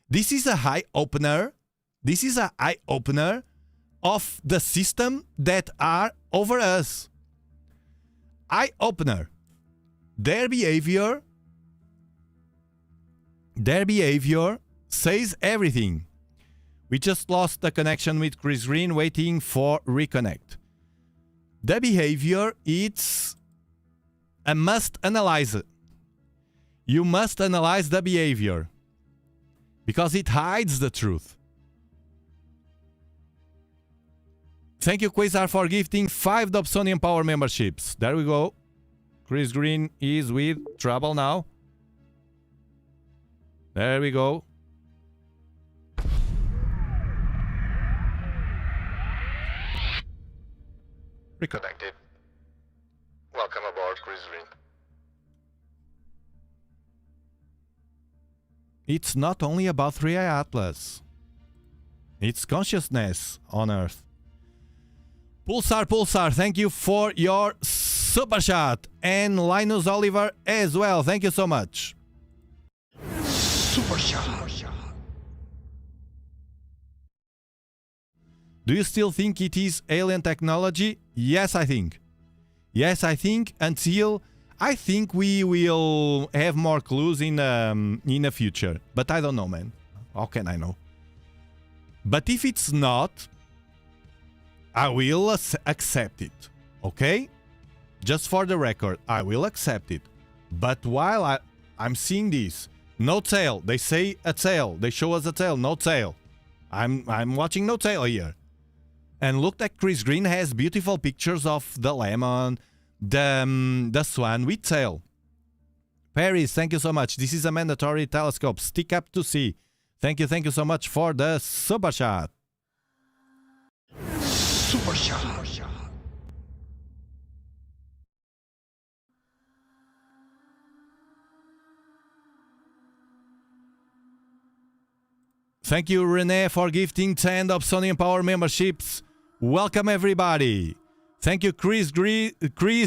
This is a eye-opener. This is an eye-opener of the system that are over us. Eye-opener. Their behavior says everything. We just lost the connection with Chris Green, waiting for reconnect. The behavior, it's a must analyze it. You must analyze the behavior because it hides the truth. Thank you, Quasar, for gifting 5 Dobsonian Power memberships. There we go. Chris Green is with trouble now. There we go. Reconnected. Welcome aboard, Chris Green. It's not only about 3i Atlas. It's consciousness on Earth. Pulsar, thank you for your super chat. And Linus Oliver as well. Thank you so much. Super shot. Do you still think it is alien technology? Yes, I think. Yes, I think until I think we will have more clues in the future. But I don't know, man. How can I know? But if it's not, I will accept it. Okay? Just for the record, I will accept it. But while I'm seeing this, no tail. They say a tail. They show us a tail. No tail. I'm watching no tail here. And look that Chris Green has beautiful pictures of the lemon, the swan with tail. Paris, thank you so much. This is a mandatory telescope. Stick up to see. Thank you so much for the super chat. Super shot. Thank you, Renee, for gifting 10 Dobsonian Power memberships. Welcome, everybody. Thank you, Chris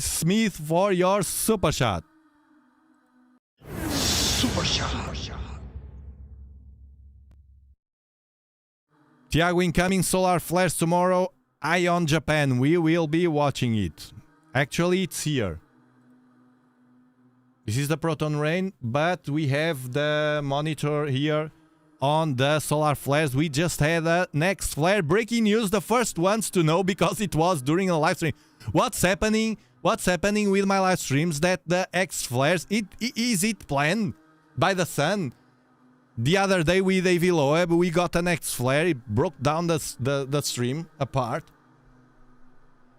Smith, for your super chat. Super shot. Tiago, incoming solar flares tomorrow. Ion Japan. We will be watching it. Actually, it's here. This is the proton rain, but we have the monitor here on the solar flares. We just had a next flare. Breaking news, the first ones to know because it was during a live stream. What's happening? What's happening with my live streams? That the X flares, is it planned by the sun? The other day with AV Loeb, we got an X flare. It broke down the stream apart,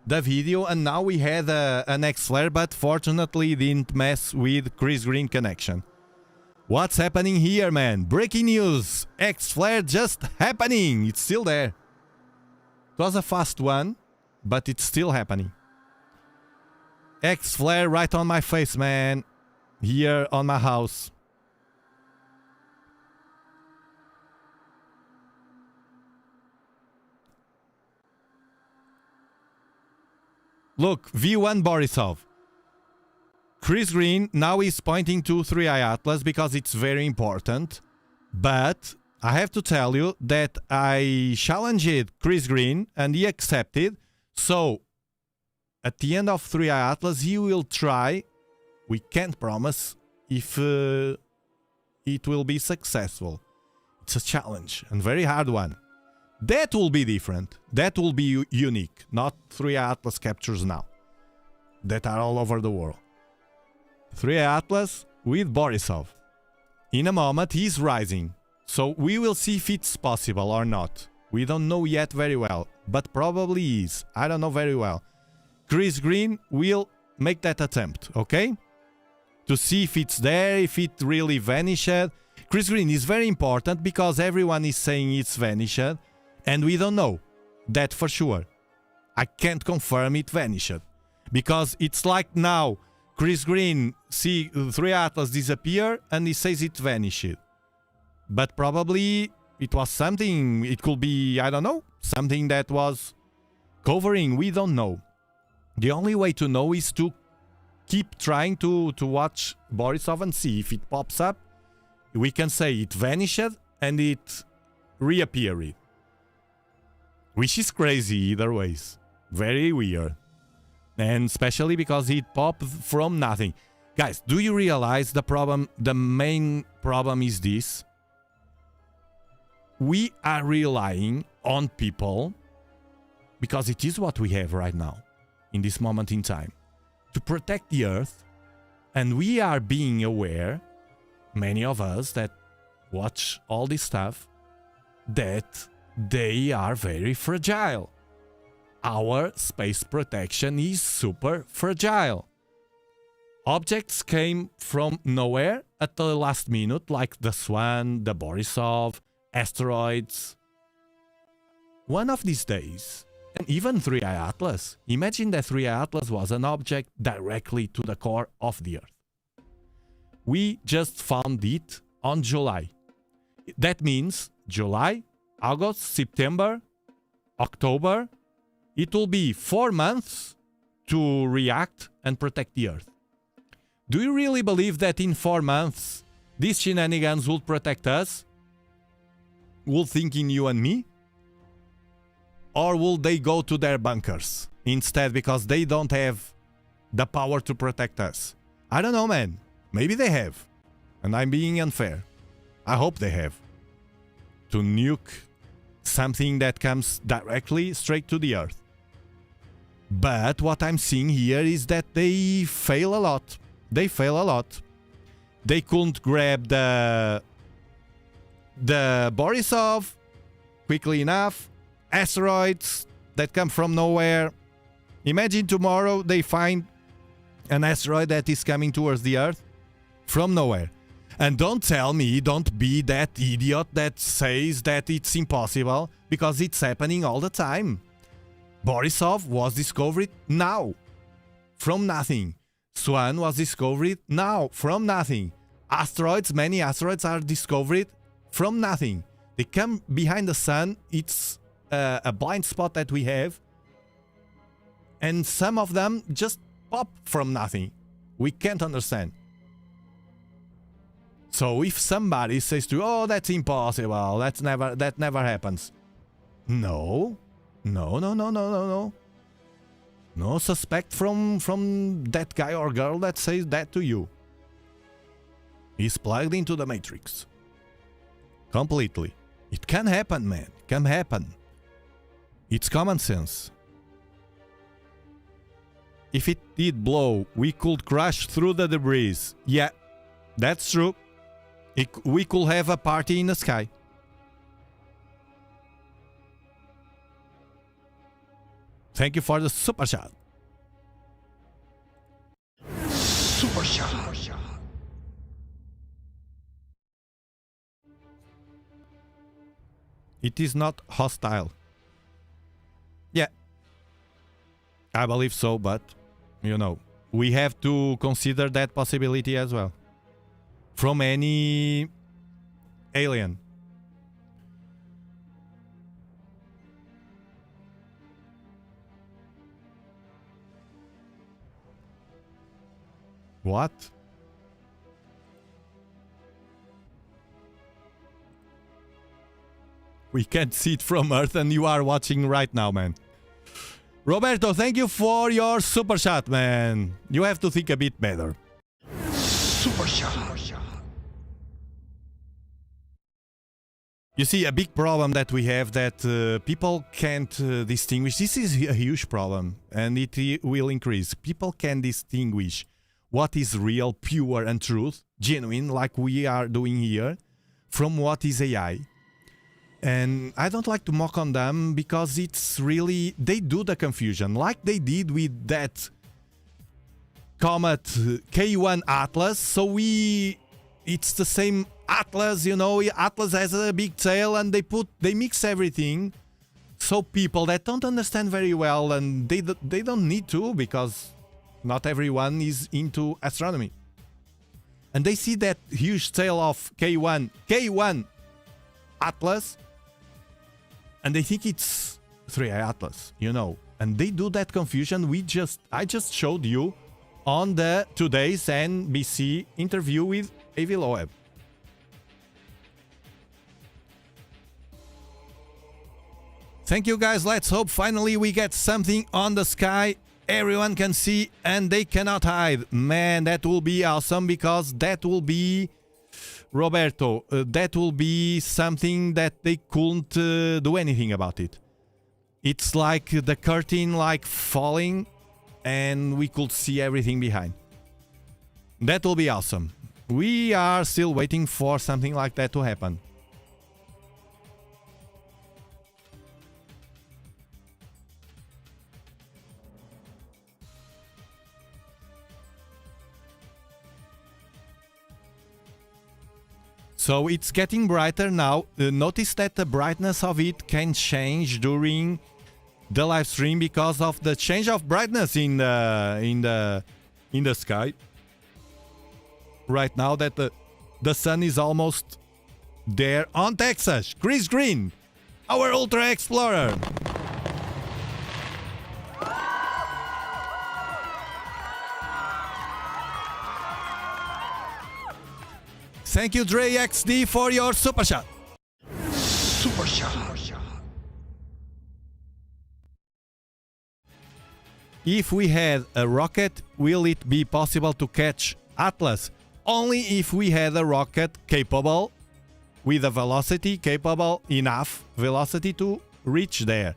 the video, and now we had an X flare, but fortunately it didn't mess with Chris Green connection. What's happening here, man? Breaking news. X flare just happening. It's still there. It was a fast one, but it's still happening. X flare right on my face, man. Here on my house. Look, V1 Borisov. Chris Green now is pointing to 3i Atlas because it's very important. But I have to tell you that I challenged Chris Green and he accepted. So at the end of 3i Atlas, he will try. We can't promise if it will be successful. It's a challenge and very hard one. That will be different. That will be unique. Not 3i Atlas captures now that are all over the world. 3i Atlas with Borisov. In a moment, he's rising. So we will see if it's possible or not. We don't know yet very well, but probably is. I don't know very well. Chris Green will make that attempt, okay? To see if it's there, if it really vanished. Chris Green is very important because everyone is saying it's vanished. And we don't know that for sure. I can't confirm it vanished. Because it's like now, Chris Green see 3i Atlas disappear and he says it vanished. But probably it was something, it could be, I don't know, something that was covering, we don't know. The only way to know is to keep trying to watch Borisov and see if it pops up. We can say it vanished and it reappeared. Which is crazy either ways. Very weird. And especially because it popped from nothing. Guys, do you realize the problem? The main problem is this. We are relying on people, because it is what we have right now, in this moment in time, to protect the Earth. And we are being aware, many of us that watch all this stuff, that they are very fragile. Our space protection is super fragile. Objects came from nowhere at the last minute, like the Swan, the Borisov, asteroids. One of these days, and even 3i Atlas, imagine that 3i Atlas was an object directly to the core of the Earth. We just found it on July. That means July, August, September, October. It will be 4 months to react and protect the Earth. Do you really believe that in 4 months these shenanigans will protect us? Will think in you and me? Or will they go to their bunkers instead because they don't have the power to protect us? I don't know, man. Maybe they have. And I'm being unfair. I hope they have. To nuke something that comes directly straight to the Earth. But what I'm seeing here is that they fail a lot. They fail a lot. They couldn't grab the Borisov quickly enough. Asteroids that come from nowhere. Imagine tomorrow they find an asteroid that is coming towards the Earth from nowhere. And don't tell me, don't be that idiot that says that it's impossible, because it's happening all the time. Borisov was discovered now, from nothing. Swan was discovered now, from nothing. Asteroids, many asteroids are discovered from nothing. They come behind the sun, it's a blind spot that we have. And some of them just pop from nothing. We can't understand. So if somebody says to you, oh, that's impossible, that never happens. No. No suspect from that guy or girl that says that to you. He's plugged into the Matrix. Completely. It can happen, man. It can happen. It's common sense. If it did blow, we could crash through the debris. Yeah, that's true. We could have a party in the sky. Thank you for the super chat. Super shot. It is not hostile. Yeah, I believe so, but, you know, we have to consider that possibility as well. From any alien. What? We can't see it from Earth and you are watching right now, man. Roberto, thank you for your super chat, man. You have to think a bit better. Super shot. You see, a big problem that we have that people can't distinguish. This is a huge problem and it will increase. People can distinguish what is real, pure and truth, genuine, like we are doing here, from what is AI. And I don't like to mock on them because it's really, they do the confusion like they did with that Comet K1 Atlas. So it's the same Atlas, you know, Atlas has a big tail and they mix everything. So people that don't understand very well, and they don't need to, because not everyone is into astronomy. And they see that huge tail of K1 Atlas, and they think it's 3i Atlas, you know. And they do that confusion. I just showed you on the today's NBC interview with Avi Loeb. Thank you guys. Let's hope finally we get something on the sky everyone can see and they cannot hide. Man, that will be awesome, because that will be, Roberto, that will be something that they couldn't do anything about it. It's like the curtain like falling and we could see everything behind. That will be awesome. We are still waiting for something like that to happen. So it's getting brighter now. Notice that the brightness of it can change during the live stream because of the change of brightness in the sky. Right now that the sun is almost there on Texas. Chris Green, our Ultra Explorer. Thank you, Dre XD, for your super chat. Super shot. If we had a rocket, will it be possible to catch Atlas? Only if we had a rocket capable, with a velocity capable enough velocity to reach there.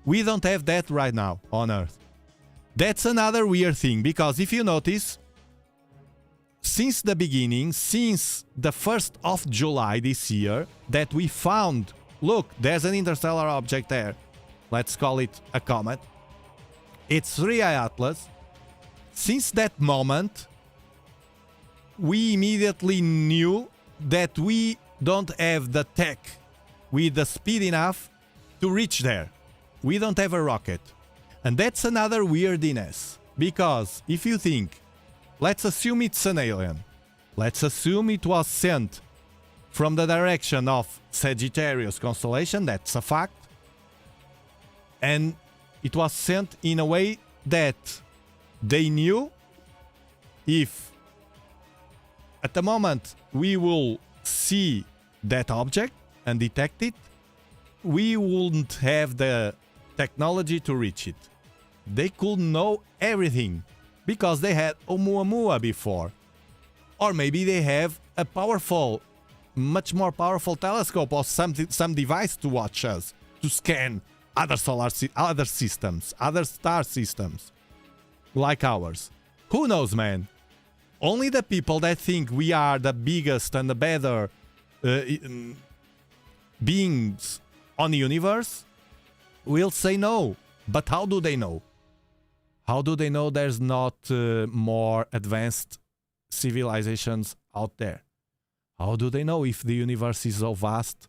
We don't have that right now on Earth. That's another weird thing, because if you notice, since the beginning, since the 1st of July this year, that we found, look, there's an interstellar object there. Let's call it a comet. It's 3i Atlas. Since that moment, we immediately knew that we don't have the tech with the speed enough to reach there. We don't have a rocket. And that's another weirdness, because if you think, let's assume it's an alien. Let's assume it was sent from the direction of Sagittarius constellation, that's a fact. And it was sent in a way that they knew if at the moment we will see that object and detect it, we wouldn't have the technology to reach it. They could know everything because they had Oumuamua before. Or maybe they have a powerful much more powerful telescope or some device to watch us, to scan other other systems, other star systems like ours. Who knows, man? Only the people that think we are the biggest and the better beings on the universe will say no. But how do they know? How do they know there's not more advanced civilizations out there? How do they know if the universe is so vast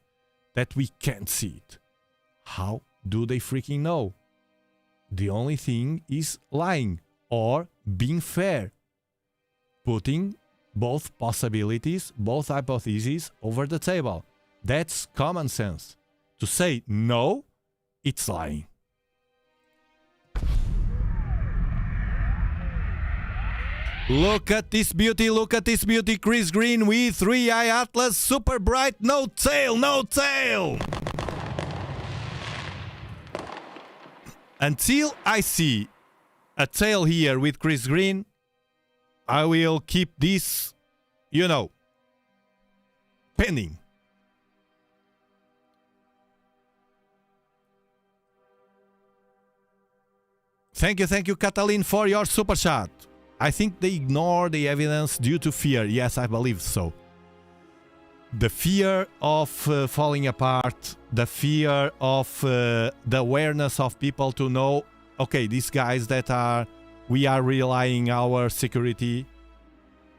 that we can't see it? How do they freaking know? The only thing is lying or being fair. Putting both possibilities, both hypotheses over the table. That's common sense. To say no, it's lying. Look at this beauty, Chris Green with 3i Atlas, super bright, no tail. Until I see a tail here with Chris Green, I will keep this, pending. Thank you, Catalin, for your super chat. I think they ignore the evidence due to fear. Yes, I believe so. The fear of falling apart, the fear of the awareness of people to know, okay, these guys we are relying our security,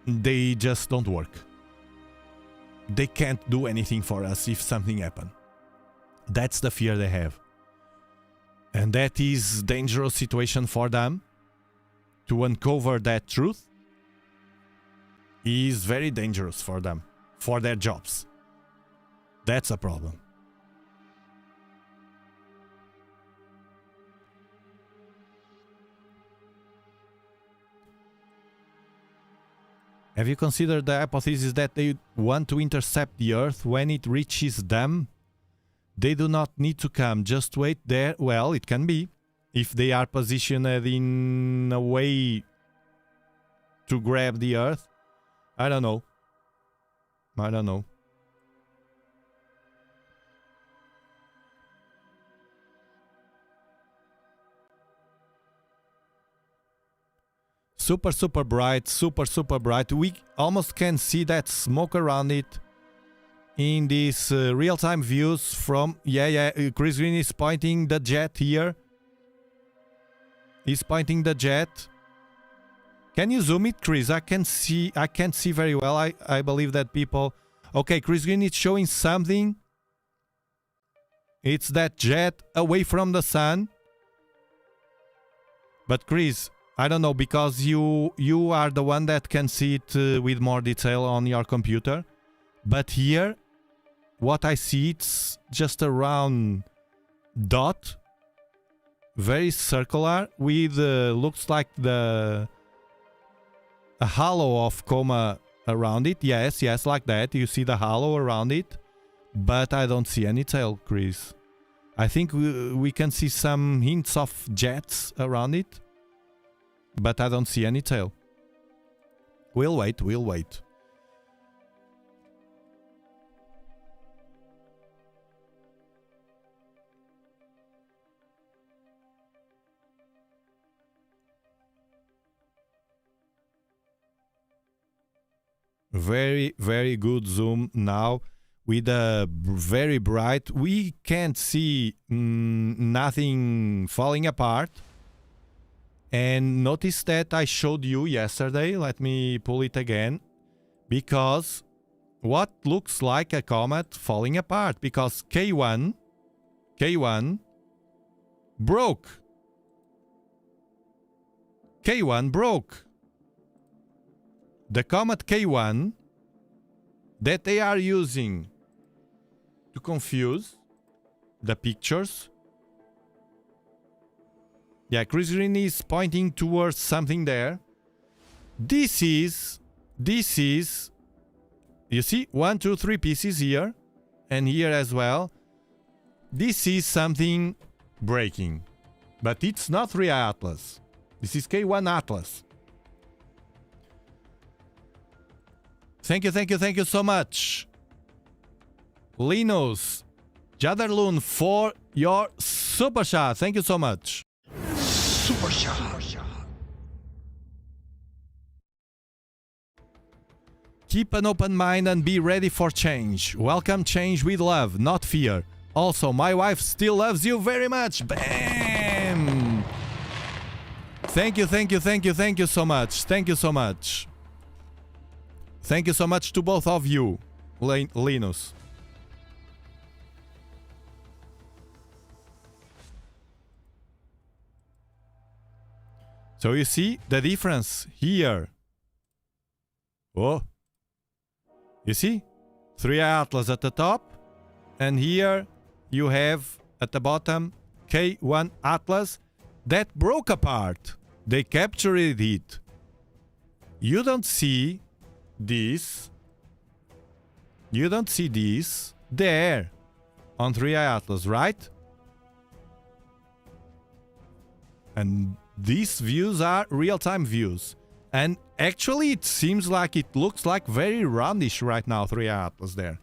they just don't work. They can't do anything for us if something happens. That's the fear they have. And that is a dangerous situation for them. To uncover that truth is very dangerous for them, for their jobs. That's a problem. Have you considered the hypothesis that they want to intercept the Earth when it reaches them? They do not need to come, just wait there. Well, it can be. If they are positioned in a way to grab the Earth, I don't know. Super bright. We almost can see that smoke around it in these real-time views from... Yeah, Chris Green is pointing the jet here. He's pointing the jet. Can you zoom it, Chris? I can't see very well. I believe that people... Okay, Chris Green is showing something. It's that jet away from the sun. But Chris, I don't know, because you are the one that can see it with more detail on your computer. But here, what I see, it's just a round dot. Very circular with looks like a halo of coma around it. Yes, like that. You see the halo around it, but I don't see any tail, Chris. I think we can see some hints of jets around it, but I don't see any tail. We'll wait. Very good zoom now with a very bright. We can't see nothing falling apart. And notice that I showed you yesterday. Let me pull it again. Because what looks like a comet falling apart? Because K1 broke. K1 broke. The comet K1 that they are using to confuse the pictures. Yeah, Chris Green is pointing towards something there. This is, you see, 1, 2, 3 pieces here and here as well. This is something breaking, but it's not 3i Atlas. This is K1 Atlas. Thank you so much. Linus Jaderloon for your super chat. Thank you so much. Super shot. Keep an open mind and be ready for change. Welcome change with love, not fear. Also, my wife still loves you very much. Bam! Thank you, thank you, thank you, thank you so much. Thank you so much. Thank you so much to both of you, Linus. So you see the difference here. Oh. You see? 3i Atlas at the top. And here you have at the bottom K1 Atlas that broke apart. They captured it. You don't see this. You don't see this there on 3i Atlas, right? And these views are real-time views. And actually it seems like it looks like very roundish right now, 3i Atlas there.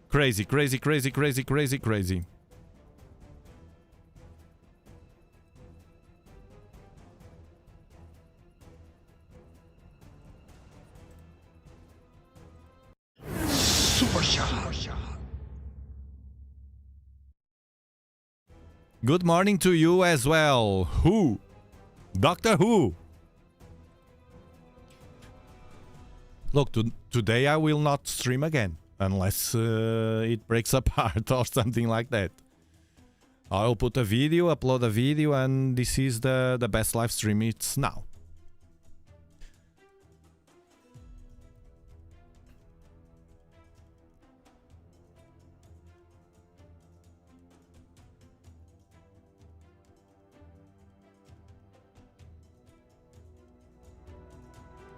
Crazy, crazy, crazy, crazy, crazy, crazy. Super shot. Good morning to you as well. Who? Doctor Who? Look, today I will not stream again. Unless it breaks apart or something like that. I'll put a video, upload a video, and this is the best live stream it's now.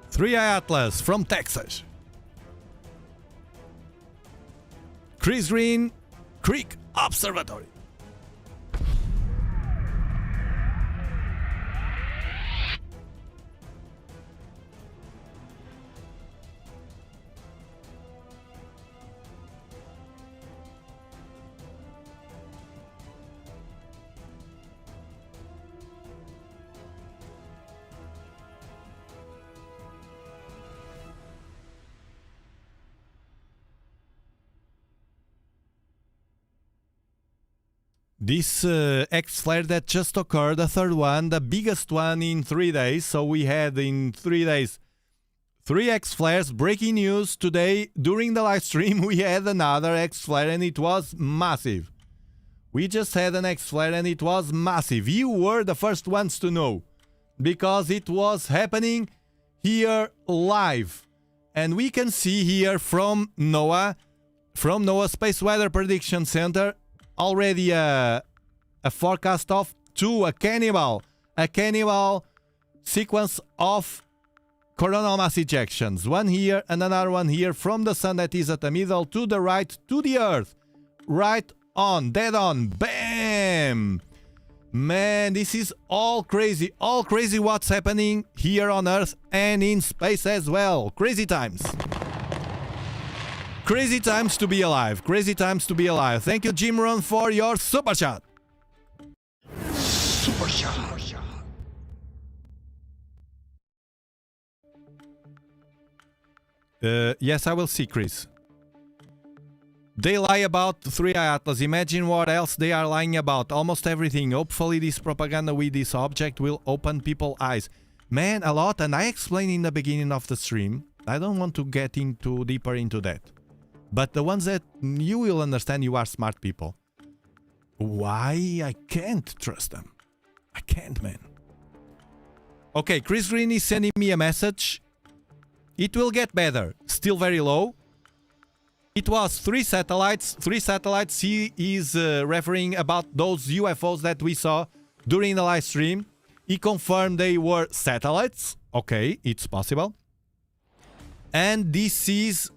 Three Atlas from Texas. Chris Green Creek Observatory. This X-Flare that just occurred, the third one, the biggest one in 3 days. So we had in 3 days 3 X-Flares. Breaking news today during the live stream, we had another X-Flare and it was massive. We just had an X-Flare and it was massive. You were the first ones to know because it was happening here live. And we can see here from NOAA Space Weather Prediction Center, already a forecast of a cannibal sequence of coronal mass ejections. One here and another one here from the sun that is at the middle to the right to the earth. Right on, dead on, bam! Man, this is all crazy what's happening here on Earth and in space as well. Crazy times. Crazy times to be alive. Crazy times to be alive. Thank you, Jimron, for your super chat. Super shot. Yes, I will see, Chris. They lie about 3i Atlas. Imagine what else they are lying about. Almost everything. Hopefully this propaganda with this object will open people's eyes. Man, a lot. And I explained in the beginning of the stream. I don't want to get into deeper into that. But the ones that you will understand, you are smart people. Why I can't trust them? I can't, man. Okay, Chris Green is sending me a message. It will get better. Still very low. It was 3 satellites. 3 satellites. He is referring about those UFOs that we saw during the live stream. He confirmed they were satellites. Okay, it's possible. And this is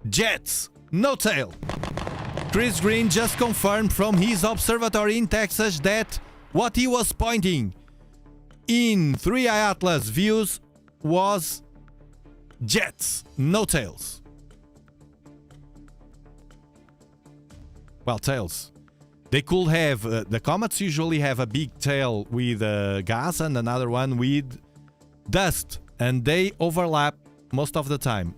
jets, no tail. Chris Green just confirmed from his observatory in Texas that what he was pointing in 3i Atlas views was jets, no tails. Well, tails. They could have, the comets usually have a big tail with gas and another one with dust, and they overlap most of the time.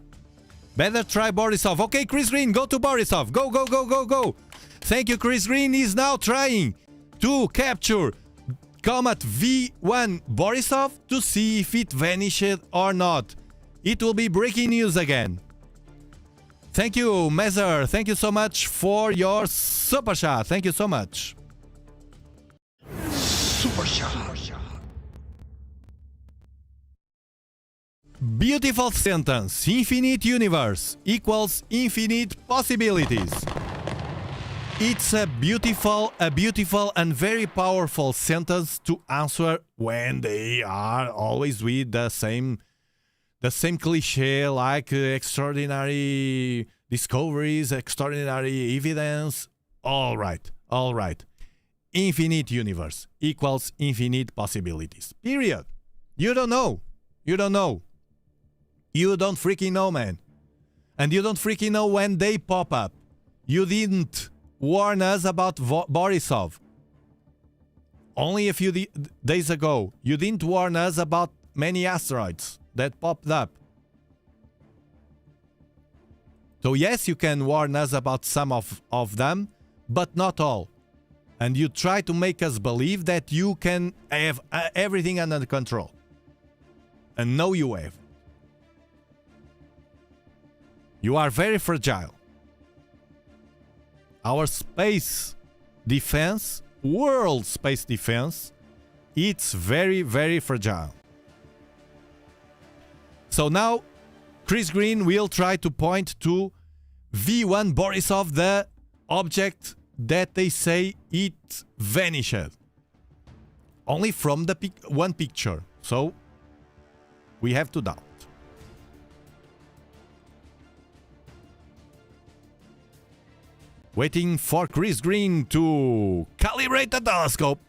Better try Borisov. Okay, Chris Green, go to Borisov. Go, go, go, go, go. Thank you, Chris Green is now trying to capture Comet V1 Borisov to see if it vanished or not. It will be breaking news again. Thank you, Mezer. Thank you so much for your super shot. Thank you so much. Super shot. Beautiful sentence. Infinite universe equals infinite possibilities. It's a beautiful and very powerful sentence to answer when they are always with the same cliche like extraordinary discoveries, extraordinary evidence. All right. Infinite universe equals infinite possibilities. Period. You don't know. You don't freaking know, man. And you don't freaking know when they pop up. You didn't warn us about Borisov. Only a few days ago, you didn't warn us about many asteroids that popped up. So yes, you can warn us about some of them, but not all. And you try to make us believe that you can have everything under control. And no, you have. You are very fragile. Our space defense, world space defense, it's very, very fragile. So now, Chris Green will try to point to V1 Borisov, the object that they say it vanished. Only from the one picture. So, we have to doubt. Waiting for Chris Green to calibrate the telescope.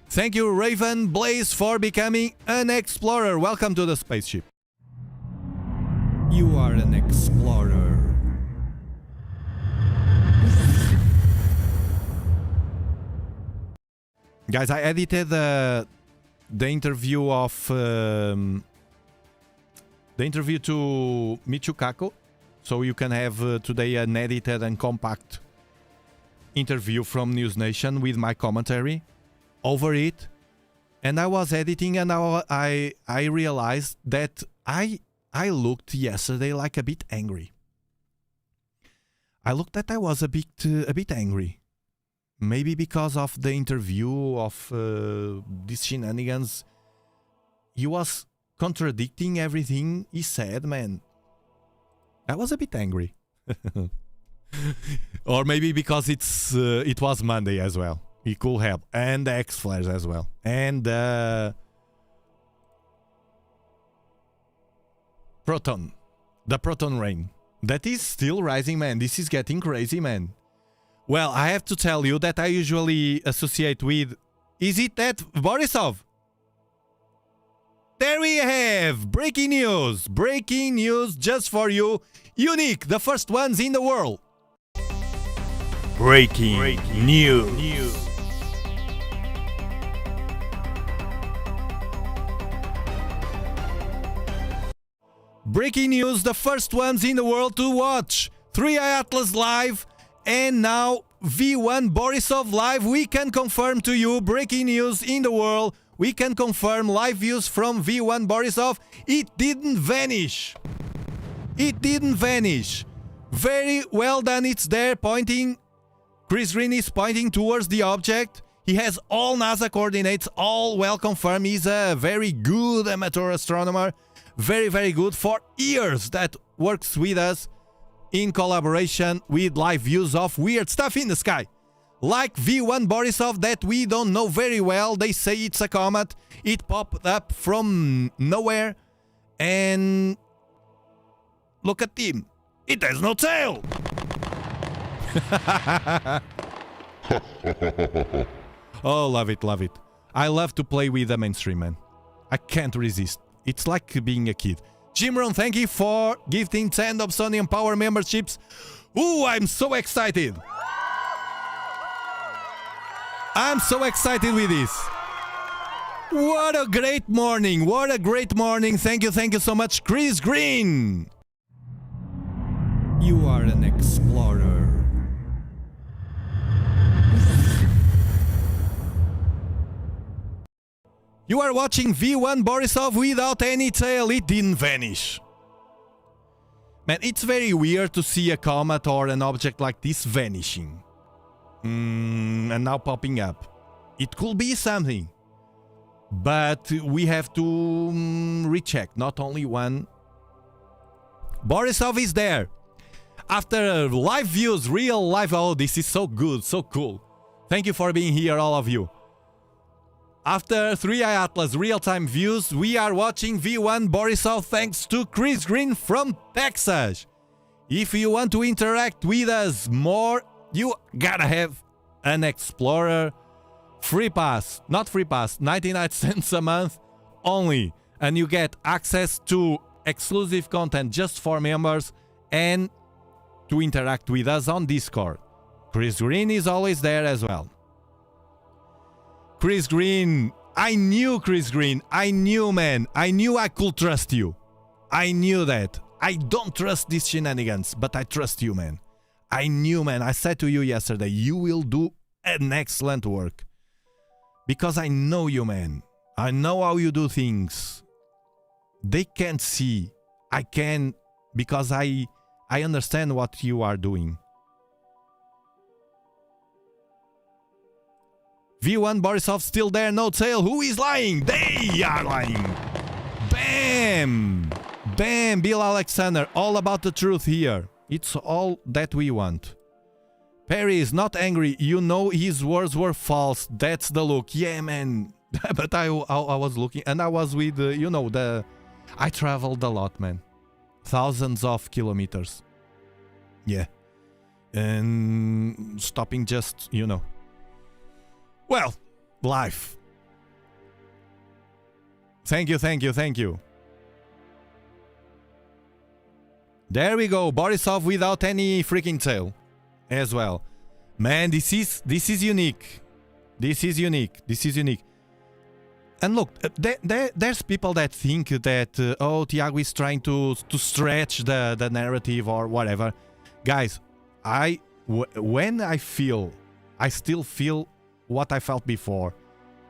Thank you, Raven Blaze, for becoming an explorer. Welcome to the spaceship. You are an explorer. Guys, I edited the interview of the interview to Michio, so you can have today an edited and compact interview from News Nation with my commentary over it. And I was editing, and I realized that I looked yesterday like a bit angry. I looked that I was a bit angry. Maybe because of the interview of these shenanigans. He was contradicting everything he said, man. I was a bit angry. Or maybe because it was Monday as well. It could help. And the X-Flares as well. And Proton. The Proton Rain. That is still rising, man. This is getting crazy, man. Well, I have to tell you that I usually associate with... Is it that Borisov? There we have! Breaking news! Breaking news just for you. Unique, the first ones in the world. Breaking news. Breaking news, the first ones in the world to watch 3i Atlas live, and now V1 Borisov live. We can confirm to you, breaking news in the world. We can confirm live views from V1 Borisov. It didn't vanish. It didn't vanish. Very well done. It's there pointing. Chris Green is pointing towards the object. He has all NASA coordinates, all well confirmed. He's a very good amateur astronomer. Very, very good. For years that works with us in collaboration with live views of weird stuff in the sky. Like V1 Borisov that we don't know very well. They say it's a comet. It popped up from nowhere. And look at him. It has no tail. Oh, love it, love it. I love to play with the mainstream, man. I can't resist. It's like being a kid. Jimron, thank you for gifting 10 Dobsonian Power memberships. Ooh, I'm so excited. I'm so excited with this. What a great morning. What a great morning. Thank you so much, Chris Green. You are an explorer. You are watching V1 Borisov without any tail. It didn't vanish. Man, it's very weird to see a comet or an object like this vanishing. And now popping up. It could be something. But we have to recheck. Not only one. Borisov is there. After live views, real live. Oh, this is so good, so cool. Thank you for being here, all of you. After 3i Atlas real-time views, we are watching V1 Borisov thanks to Chris Green from Texas. If you want to interact with us more, you gotta have an Explorer free pass. Not free pass, 99 cents a month only. And you get access to exclusive content just for members and to interact with us on Discord. Chris Green is always there as well. Chris Green, I knew Chris Green, I knew, man, I knew I could trust you. I knew that. I don't trust these shenanigans, but I trust you, man. I knew, man, I said to you yesterday, you will do an excellent work. Because I know you, man. I know how you do things. They can't see. I can, because I understand what you are doing. V1 Borisov still there, no tail. Who is lying? They are lying. Bam! Bam! Bill Alexander, all about the truth here. It's all that we want. Perry is not angry. You know his words were false. That's the look. Yeah, man. But I was looking, and I was with, you know, I traveled a lot, man. Thousands of kilometers. Yeah. And stopping just, you know. Well, life. Thank you, thank you, thank you. There we go, Borisov without any freaking tail as well. Man, this is unique. This is unique. This is unique. And look, there's people that think that, oh, Thiago is trying to stretch the narrative or whatever. Guys, when I still feel what I felt before.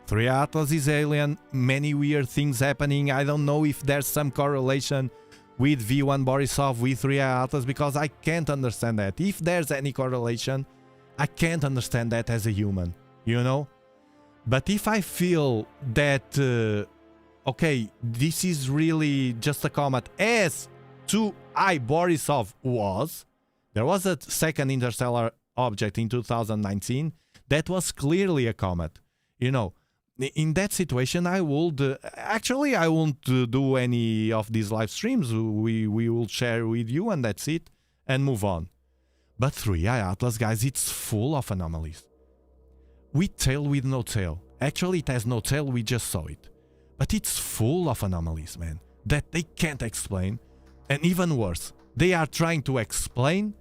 3 Atlas is alien, many weird things happening. I don't know if there's some correlation with V1 Borisov with 3 Atlas, because I can't understand that. If there's any correlation, I can't understand that as a human, you know? But if I feel that, okay, this is really just a comet, as 2I Borisov was, there was a second interstellar object in 2019, that was clearly a comet. You know, in that situation, I would... actually, I won't do any of these live streams. We will share with you and that's it. And move on. But 3i Atlas, guys, it's full of anomalies. With tail, with no tail. Actually, it has no tail, we just saw it. But it's full of anomalies, man. That they can't explain. And even worse, they are trying to explain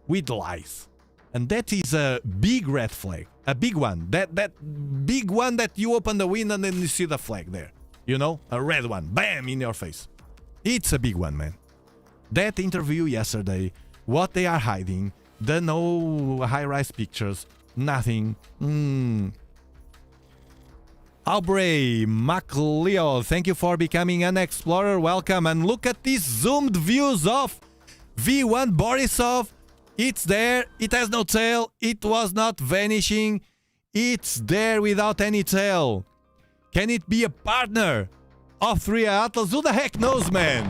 with lies. And that is a big red flag. A big one. That big one that you open the window and then you see the flag there. You know? A red one. Bam! In your face. It's a big one, man. That interview yesterday, what they are hiding, the no high-rise pictures, nothing. Aubrey MacLeo, thank you for becoming an explorer. Welcome. And look at these zoomed views of V1 Borisov. It's there, it has no tail, it was not vanishing, it's there without any tail. Can it be a partner of 3 Atlas? Who the heck knows, man?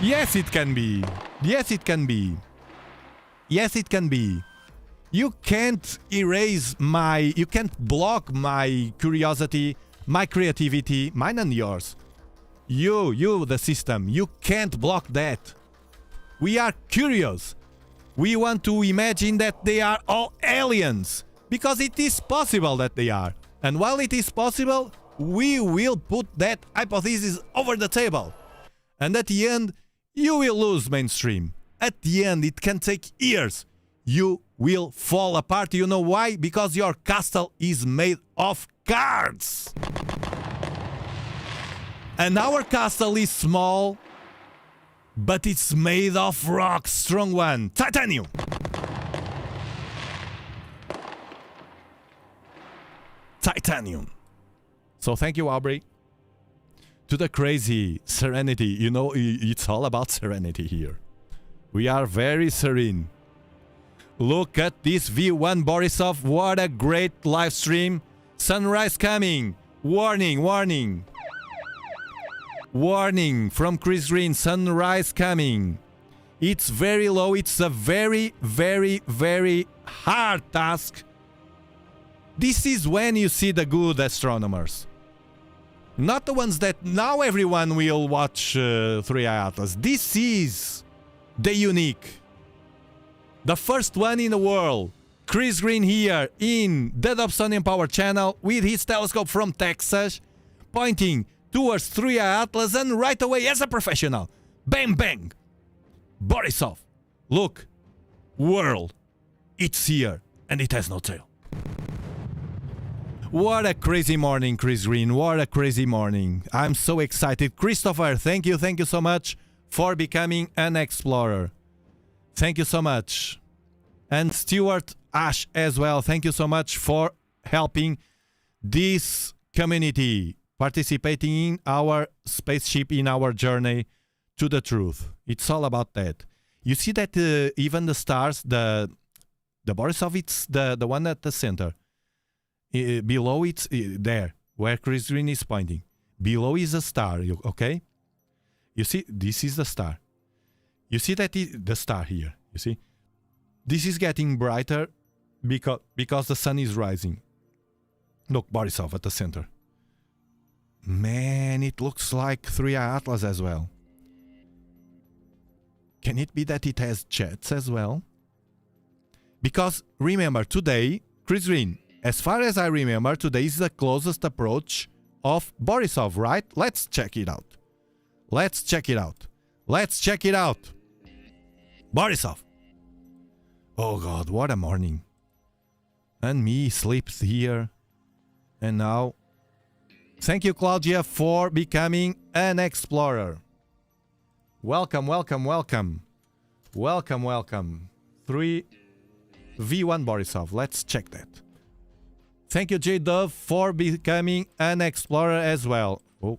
Yes, it can be. Yes, it can be. Yes, it can be. You can't erase you can't block my curiosity, my creativity, mine and yours. You, the system, you can't block that. We are curious. We want to imagine that they are all aliens, because it is possible that they are. And while it is possible, we will put that hypothesis over the table. And at the end, you will lose mainstream. At the end, it can take years. You will fall apart. You know why? Because your castle is made of cards. And our castle is small, but it's made of rock, strong one, titanium. Titanium. So thank you, Aubrey. To the crazy serenity. You know, it's all about serenity here. We are very serene. Look at this V1 Borisov. What a great live stream. Sunrise coming. Warning, warning. Warning from Chris Green. Sunrise coming. It's very low. It's a very, very, very hard task. This is when you see the good astronomers. Not the ones that now everyone will watch 3i Atlas. This is the unique. The first one in the world. Chris Green here in the Dobsonian Power channel with his telescope from Texas, pointing towards 3i Atlas, and right away as a professional. Bang, bang. Borisov. Look. World. It's here and it has no tail. What a crazy morning, Chris Green. What a crazy morning. I'm so excited. Christopher, thank you so much for becoming an explorer. Thank you so much. And Stuart Ash as well. Thank you so much for helping this community, participating in our spaceship, in our journey to the truth. It's all about that. You see that even the stars, the Borisov, it's the one at the center. Below it's there, where Chris Green is pointing. Below is a star, okay? You see, this is the star. You see that the star here, you see? This is getting brighter because the sun is rising. Look, Borisov at the center. Man, it looks like 3i Atlas as well. Can it be that it has jets as well? Because remember, today, Chris Green, as far as I remember, today is the closest approach of Borisov, right? Let's check it out. Let's check it out. Let's check it out. Borisov. Oh God, what a morning. And me sleeps here. And now, thank you, Claudia, for becoming an explorer. Welcome, welcome, welcome. Welcome, welcome. 3 V1 Borisov. Let's check that. Thank you, J Dove, for becoming an explorer as well. Oh.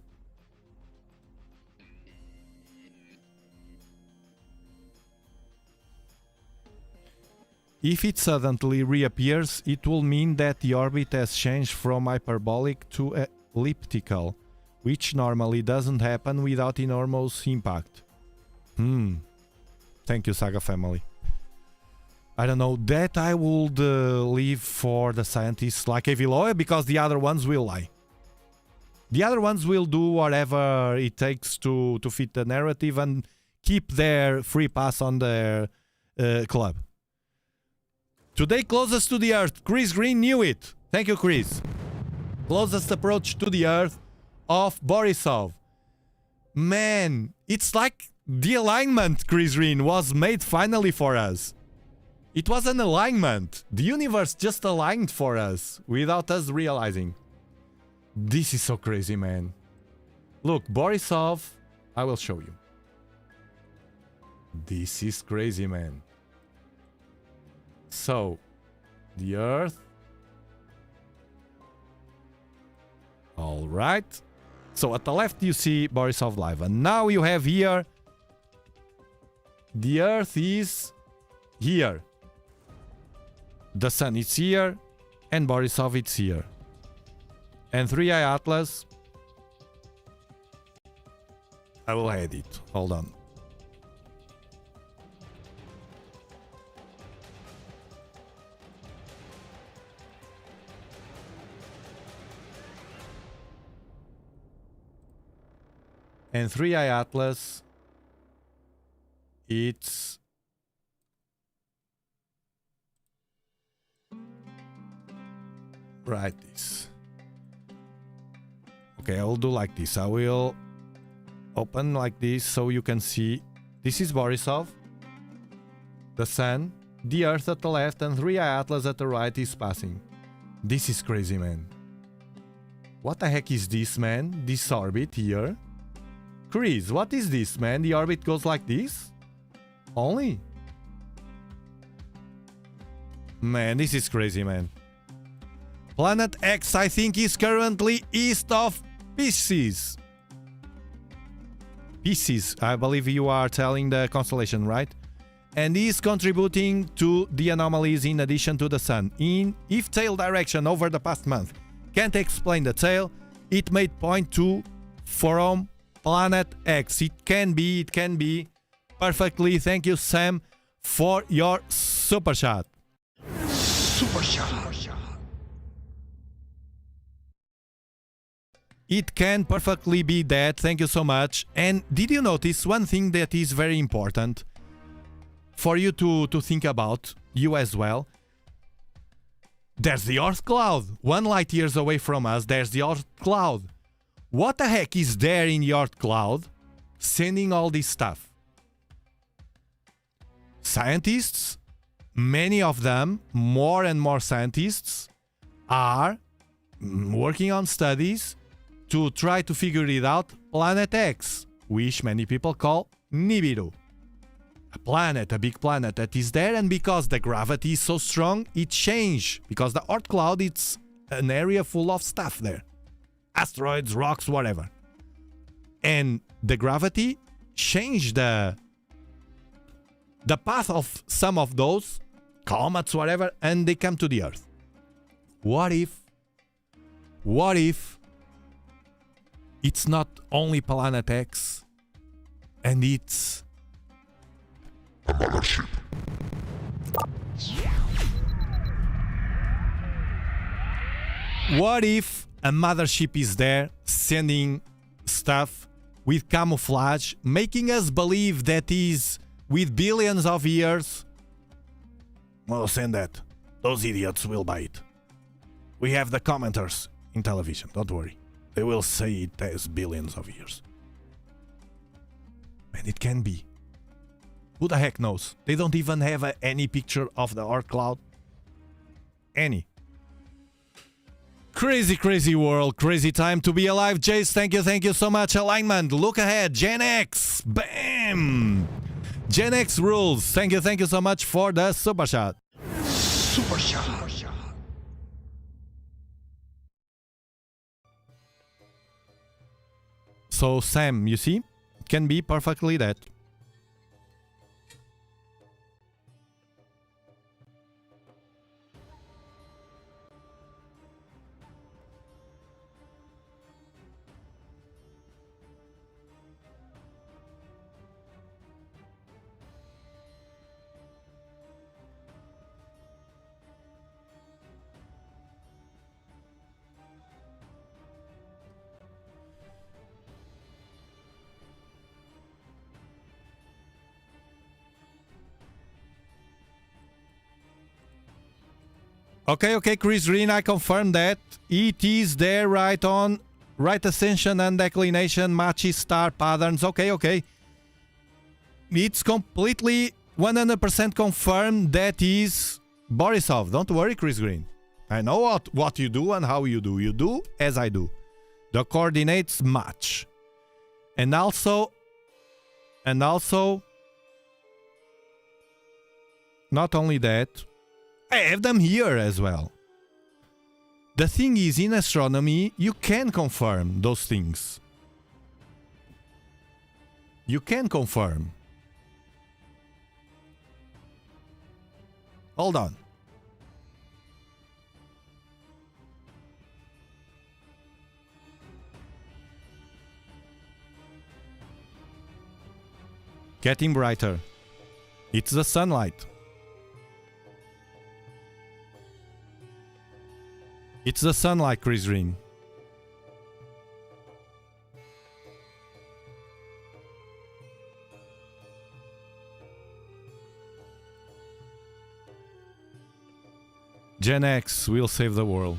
If it suddenly reappears, it will mean that the orbit has changed from hyperbolic to elliptical, which normally doesn't happen without enormous impact. Thank you, Saga family. I don't know, that I would leave for the scientists like Eviloa, because the other ones will lie. The other ones will do whatever it takes to fit the narrative and keep their free pass on their club. Today, closest to the Earth. Chris Green knew it. Thank you, Chris. Closest approach to the Earth of Borisov. Man, it's like the alignment, Chris Green, was made finally for us. It was an alignment. The universe just aligned for us without us realizing. This is so crazy, man. Look, Borisov, I will show you. This is crazy, man. So, the Earth. All right. So at the left you see Borisov live. And now you have here. The Earth is here. The sun is here, and Borisov is here. And 3i Atlas. I will add it. Hold on. And 3i Atlas, it's right this. Okay, I will do like this. I will open like this so you can see. This is Borisov. The sun, the Earth at the left, and 3i Atlas at the right is passing. This is crazy, man. What the heck is this, man? This orbit here? Chris, what is this, man? The orbit goes like this? Only? Man, this is crazy, man. Planet X, I think, is currently east of Pisces. Pisces, I believe you are telling the constellation, right? And is contributing to the anomalies in addition to the Sun. If tail direction over the past month can't explain the tail, it may point to from Planet X. It can be perfectly. Thank you, Sam, for your super shot. Super shot. It can perfectly be that. Thank you so much. And did you notice one thing that is very important for you to think about, you as well? There's the Oort cloud. 1 light years away from us, there's the Oort cloud. What the heck is there in the Oort cloud sending all this stuff? Scientists, many of them, more and more scientists, are working on studies to try to figure it out. Planet X, which many people call Nibiru. A planet, a big planet that is there, and because the gravity is so strong, it changed. Because the Oort cloud, it's an area full of stuff there. Asteroids, rocks, whatever. And the gravity changed the path of some of those comets, whatever, and they come to the Earth. What if it's not only Planet X, and it's A mothership. What if a mothership is there sending stuff with camouflage, making us believe that is with billions of years? Well, send that. Those idiots will buy it. We have the commenters in television, don't worry. They will say it has billions of years. And it can be. Who the heck knows? They don't even have any picture of the Oort cloud. Any. Crazy, crazy world. Crazy time to be alive. Jace, thank you so much. Alignment. Look ahead. Gen X. Bam! Gen X rules. Thank you so much for the super shot. Super shot. So, Sam, you see? It can be perfectly that. Okay, Chris Green, I confirm that. It is there right on. Right ascension and declination matches star patterns. Okay. It's completely 100% confirmed that is Borisov. Don't worry, Chris Green. I know what you do and how you do. You do as I do. The coordinates match. And also, not only that, I have them here as well. The thing is, in astronomy, you can confirm those things. You can confirm. Hold on. Getting brighter. It's the sunlight. It's the sunlight, Chris Green. Gen X will save the world.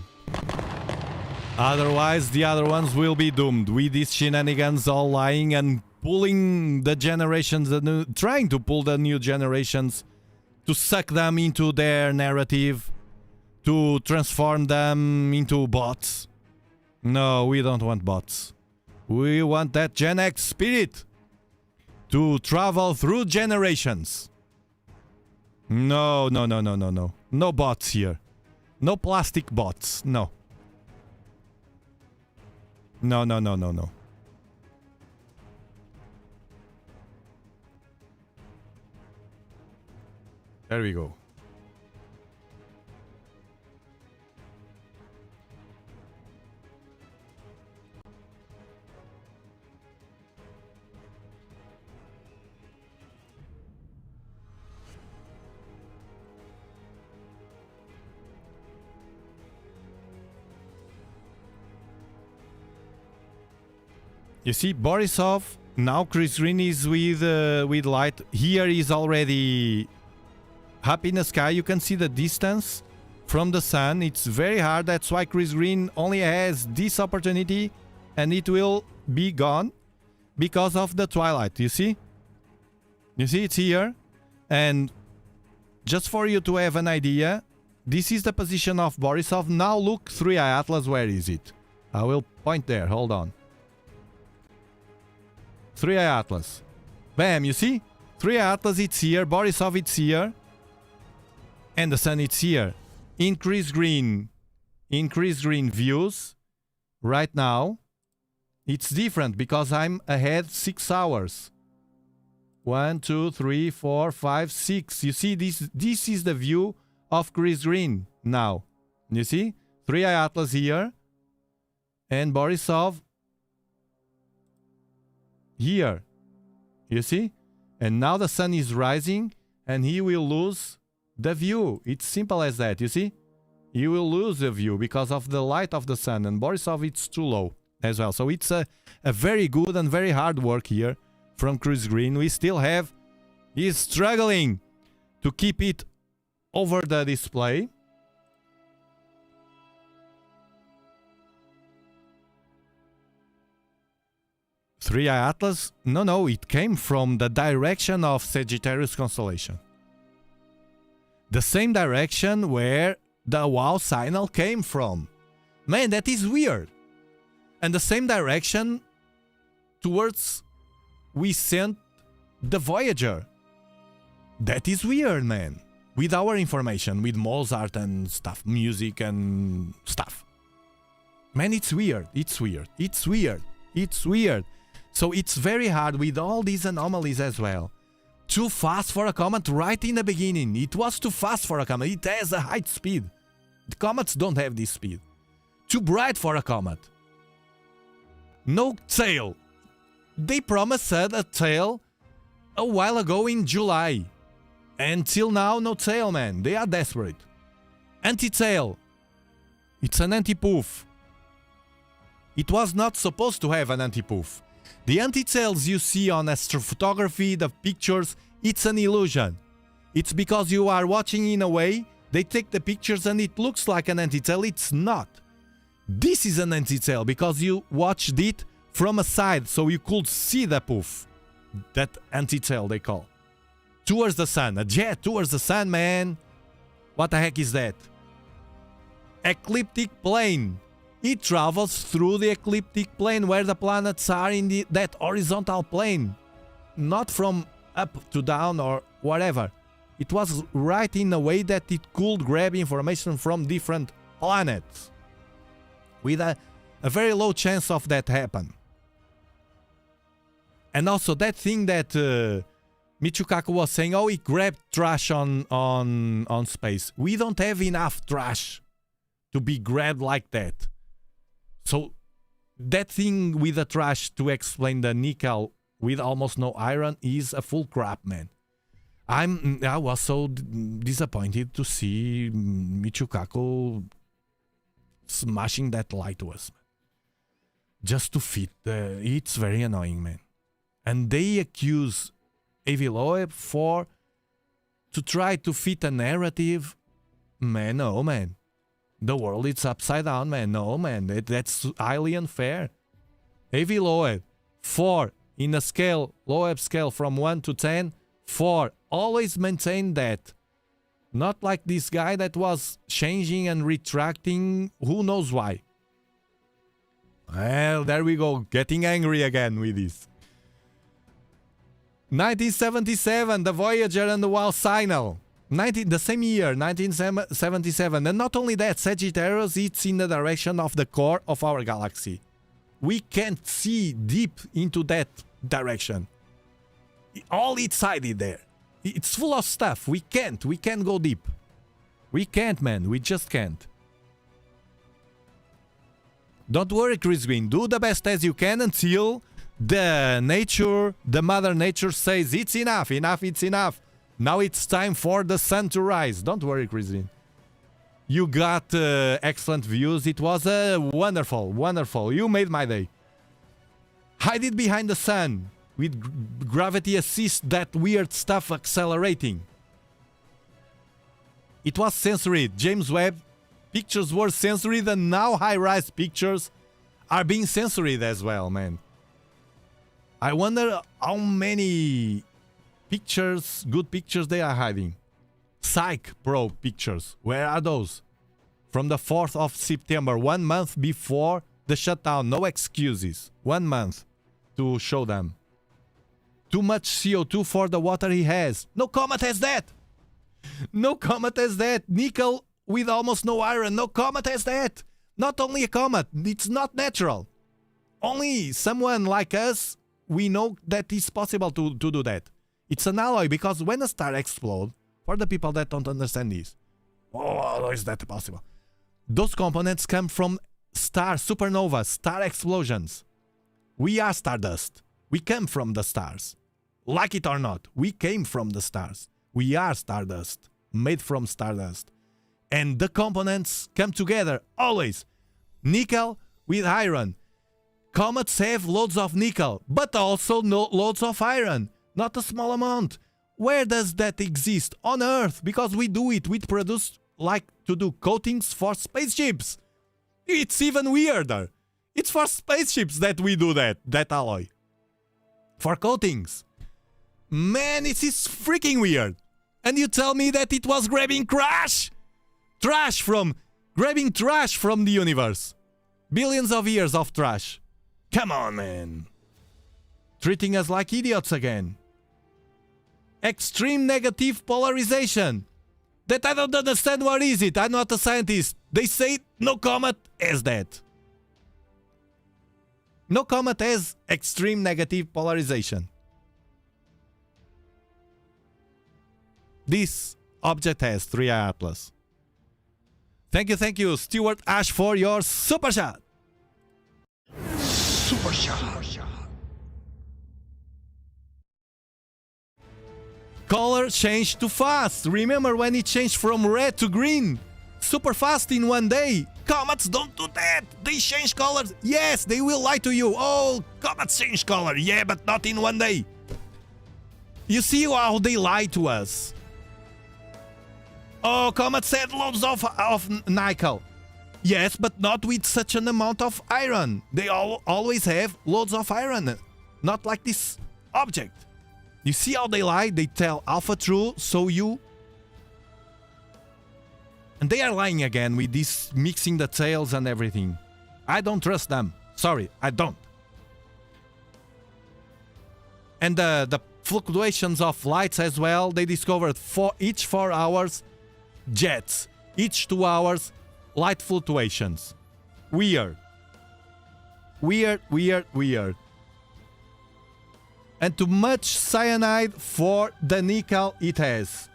Otherwise, the other ones will be doomed with these shenanigans all lying and pulling the generations, trying to pull the new generations to suck them into their narrative, to transform them into bots. No, we don't want bots. We want that Gen X spirit to travel through generations. No, no, no, no, no, no. No bots here. No plastic bots. No. No, no, no, no, no. There we go. You see, Borisov, now Chris Green is with light. Here is already up in the sky. You can see the distance from the sun. It's very hard. That's why Chris Green only has this opportunity and it will be gone because of the twilight. You see? You see, it's here. And just for you to have an idea, this is the position of Borisov. Now look, 3i Atlas, where is it? I will point there. Hold on. 3i Atlas. Bam, you see? 3i Atlas, it's here. Borisov, it's here. And the sun, it's here. Increase green views. Right now, it's different because I'm ahead 6 hours. 1, 2, 3, 4, 5, 6. You see, this is the view of Chris Green now. You see? 3i Atlas here. And Borisov here. You see? And now the sun is rising and he will lose the view. It's simple as that. You see? He will lose the view because of the light of the sun. And Borisov, it's too low as well. So it's a very good and very hard work here from Chris Green. We still have... He's struggling to keep it over the display. Three Eye Atlas? No, it came from the direction of Sagittarius constellation. The same direction where the WoW signal came from. Man, that is weird. And the same direction towards we sent the Voyager. That is weird, man. With our information, with Mozart and stuff, music and stuff. Man, it's weird. It's weird. It's weird. It's weird. So it's very hard with all these anomalies as well. Too fast for a comet right in the beginning. It was too fast for a comet. It has a high speed. The comets don't have this speed. Too bright for a comet. No tail. They promised a tail a while ago in July. Until now, no tail, man. They are desperate. Anti-tail. It's an anti-poof. It was not supposed to have an anti-poof. The anti-tails you see on astrophotography, the pictures, it's an illusion. It's because you are watching in a way, they take the pictures and it looks like an anti-tail. It's not. This is an anti-tail because you watched it from a side so you could see the poof. That anti-tail they call. Towards the sun. A jet towards the sun, man. What the heck is that? Ecliptic plane. It travels through the ecliptic plane where the planets are in that horizontal plane. Not from up to down or whatever. It was right in a way that it could grab information from different planets. With a very low chance of that happen. And also that thing that Michikaku was saying, oh, it grabbed trash on space. We don't have enough trash to be grabbed like that. So that thing with the trash to explain the nickel with almost no iron is a full crap, man. I was so disappointed to see Michikaku smashing that light to us. Just to fit. It's very annoying, man. And they accuse Aviloe to try to fit a narrative. Man, oh man. The world is upside down, man. No, man, that's highly unfair. Heavy Loeb, 4 in a scale, Loeb scale from 1 to 10, 4. Always maintain that. Not like this guy that was changing and retracting, who knows why. Well, there we go, getting angry again with this. 1977, the Voyager and the Wild Signal. The same year, 1977. And not only that, Sagittarius, it's in the direction of the core of our galaxy. We can't see deep into that direction. All it's sided there. It's full of stuff. We can't go deep. We can't, man. We just can't. Don't worry, Chris Green. Do the best as you can until the Mother Nature says it's enough, it's enough. Now it's time for the sun to rise. Don't worry, Chris Green. You got excellent views. It was wonderful, wonderful. You made my day. Hide it behind the sun with gravity assist, that weird stuff accelerating. It was censored. James Webb pictures were censored, and now high-rise pictures are being censored as well, man. I wonder how many pictures, good pictures, they are hiding. Psych Pro pictures, where are those? From the 4th of September, 1 month before the shutdown. No excuses. 1 month to show them. Too much CO2 for the water he has. No comet has that. No comet has that. Nickel with almost no iron. No comet has that. Not only a comet. It's not natural. Only someone like us, we know that it's possible to do that. It's an alloy, because when a star explodes, for the people that don't understand this, oh, is that possible? Those components come from supernovas, star explosions. We are stardust. We come from the stars. Like it or not, we came from the stars. We are stardust, made from stardust. And the components come together, always. Nickel with iron. Comets have loads of nickel, but also loads of iron. Not a small amount. Where does that exist? On Earth, because we do it. We produce, like to do coatings for spaceships. It's even weirder. It's for spaceships that we do that alloy. For coatings. Man, it is freaking weird. And you tell me that it was grabbing trash from the universe. Billions of years of trash. Come on, man. Treating us like idiots again. Extreme negative polarization. That I don't understand what is it. I'm not a scientist. They say no comet has that. No comet has extreme negative polarization. This object has 3i Atlas. Thank you, Stuart Ash, for your super chat. Super shot. Color changed too fast. Remember when it changed from red to green? Super fast in 1 day. Comets don't do that. They change colors. Yes, they will lie to you. Oh, comets change color. Yeah, but not in 1 day. You see how they lie to us. Oh, comets had loads of nickel. Yes, but not with such an amount of iron. They always have loads of iron. Not like this object. You see how they lie? They tell alpha true, so you... And they are lying again with this mixing the tails and everything. I don't trust them. Sorry, I don't. And the fluctuations of lights as well, they discovered each 4 hours jets. Each 2 hours light fluctuations. Weird. Weird. And too much cyanide for the nickel it has.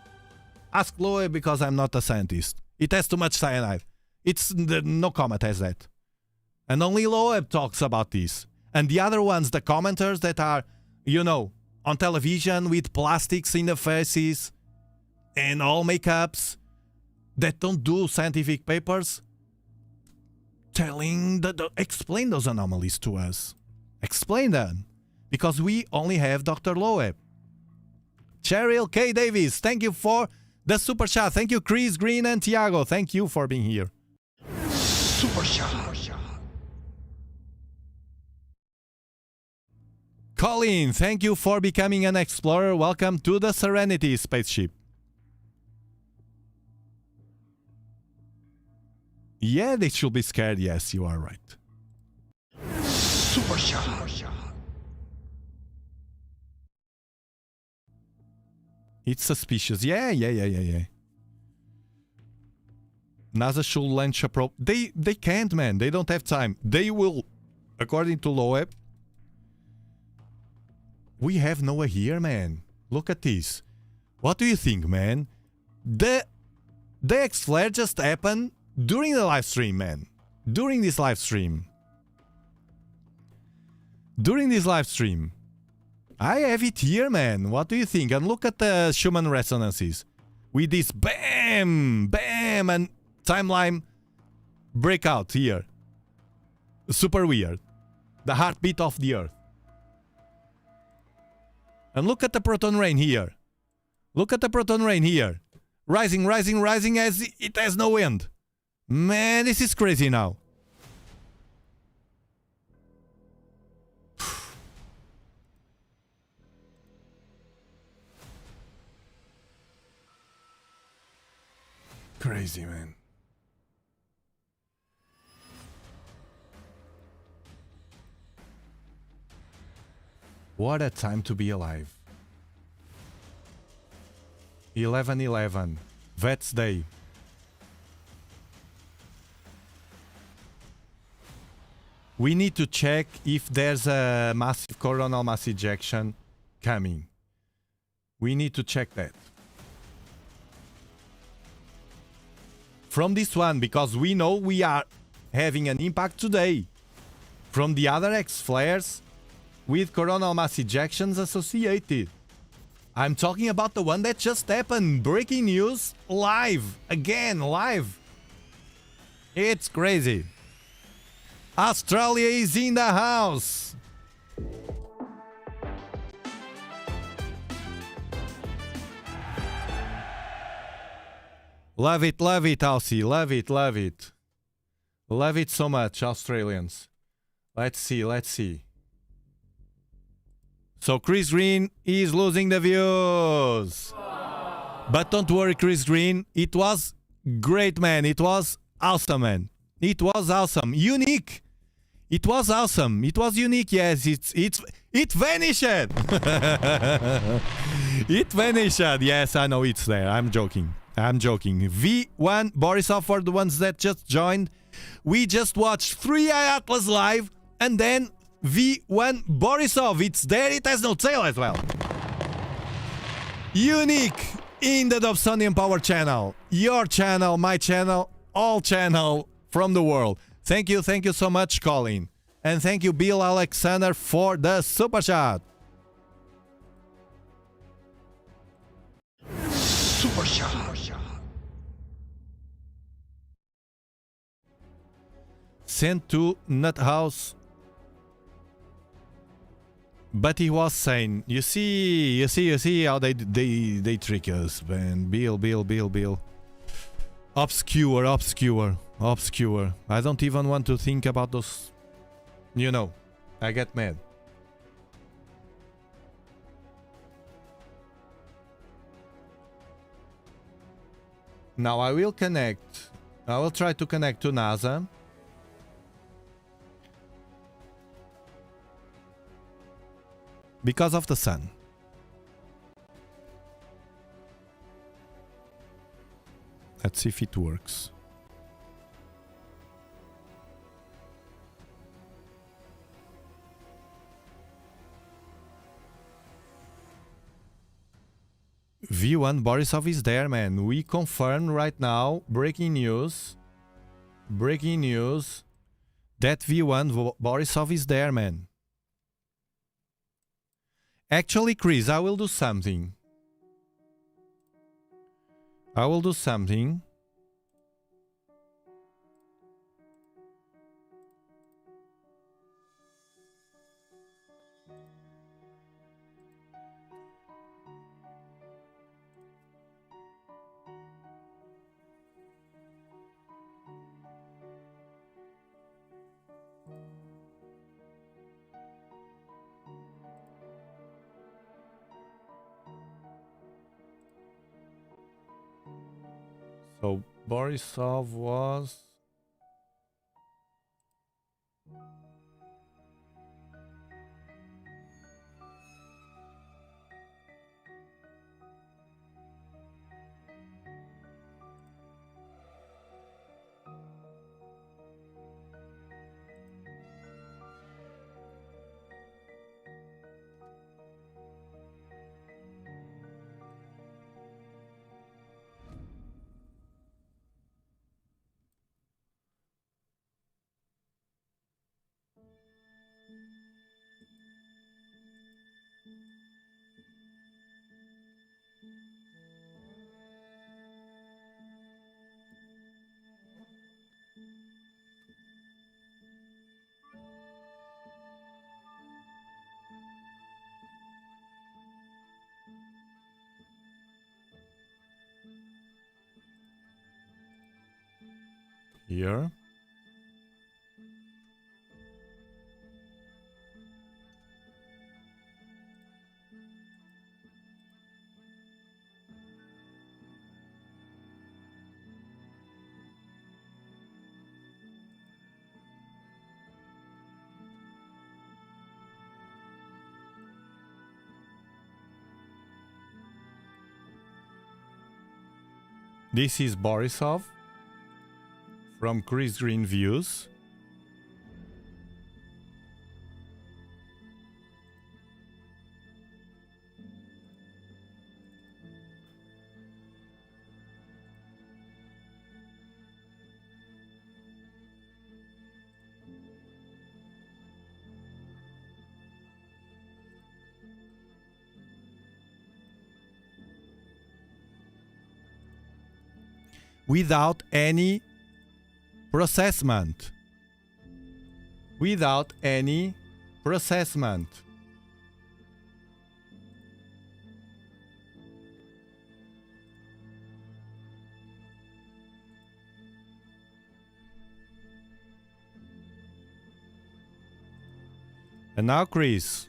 Ask Loeb, because I'm not a scientist. It has too much cyanide. No comet has that. And only Loeb talks about this. And the other ones, the commenters that are, on television with plastics in the faces and all makeups that don't do scientific papers, explain those anomalies to us. Explain them. Because we only have Dr. Loeb. Cheryl K. Davis, thank you for the super chat. Thank you, Chris Green and Tiago. Thank you for being here. Super shot. Colin, thank you for becoming an explorer. Welcome to the Serenity spaceship. Yeah, they should be scared. Yes, you are right. Super shot. It's suspicious. Yeah. NASA should launch a probe. They can't, man. They don't have time. They will, according to Loeb. We have Noah here, man. Look at this. What do you think, man? The X-Flare just happened during the live stream, man. During this live stream. I have it here, man. What do you think? And look at the Schumann resonances. With this bam, bam, and timeline breakout here. Super weird. The heartbeat of the Earth. And look at the proton rain here. Rising as it has no end. Man, this is crazy now. Crazy, man. What a time to be alive. 11/11. Vets Day. We need to check if there's a massive coronal mass ejection coming. We need to check that. From this one, because we know we are having an impact today. From the other X-flares with coronal mass ejections associated. I'm talking about the one that just happened. Breaking news live. Again, live. It's crazy. Australia is in the house. Love it, Aussie. Love it. Love it so much, Australians. Let's see. So Chris Green is losing the views. But don't worry, Chris Green. It was great, man. It was awesome, man. It was awesome. Unique. It was awesome. It was unique. Yes, it vanished. It vanished. Yes, I know it's there. I'm joking. V1 Borisov, for the ones that just joined. We just watched 3 Atlas live and then V1 Borisov. It's there. It has no tail as well. Unique in the Dobsonian Power channel. Your channel, my channel, all channel from the world. Thank you so much, Colin. And thank you, Bill Alexander, for the super chat. Super shot. Sent to Nuthouse. But he was saying, you see how they trick us, man. Bill. Obscure. I don't even want to think about those. You know, I get mad. Now I will try to connect to NASA. Because of the sun. Let's see if it works. V1 Borisov is there, man. We confirm right now, breaking news, that V1 Borisov is there, man. Actually, Chris, I will do something. So Borisov was... Here. This is Borisov from Chris Green Views. Without any processment. Without any processment. And now Chris.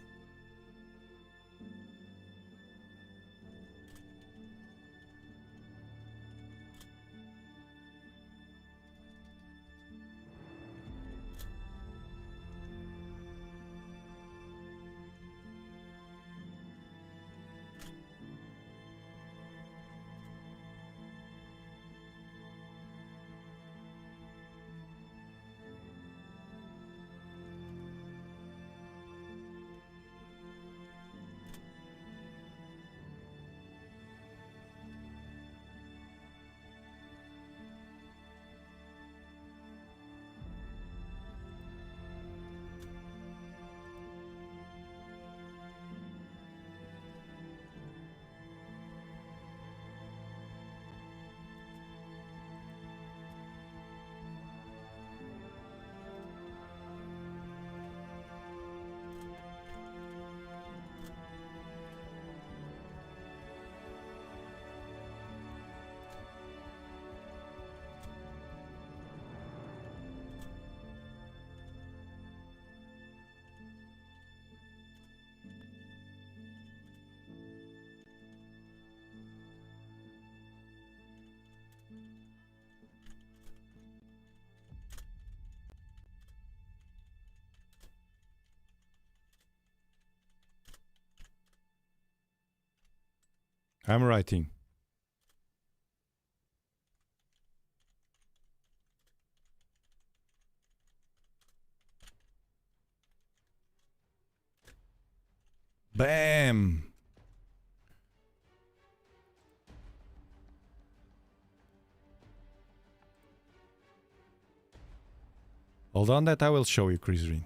I'm writing. Bam! Hold on, that I will show you, Chris Green.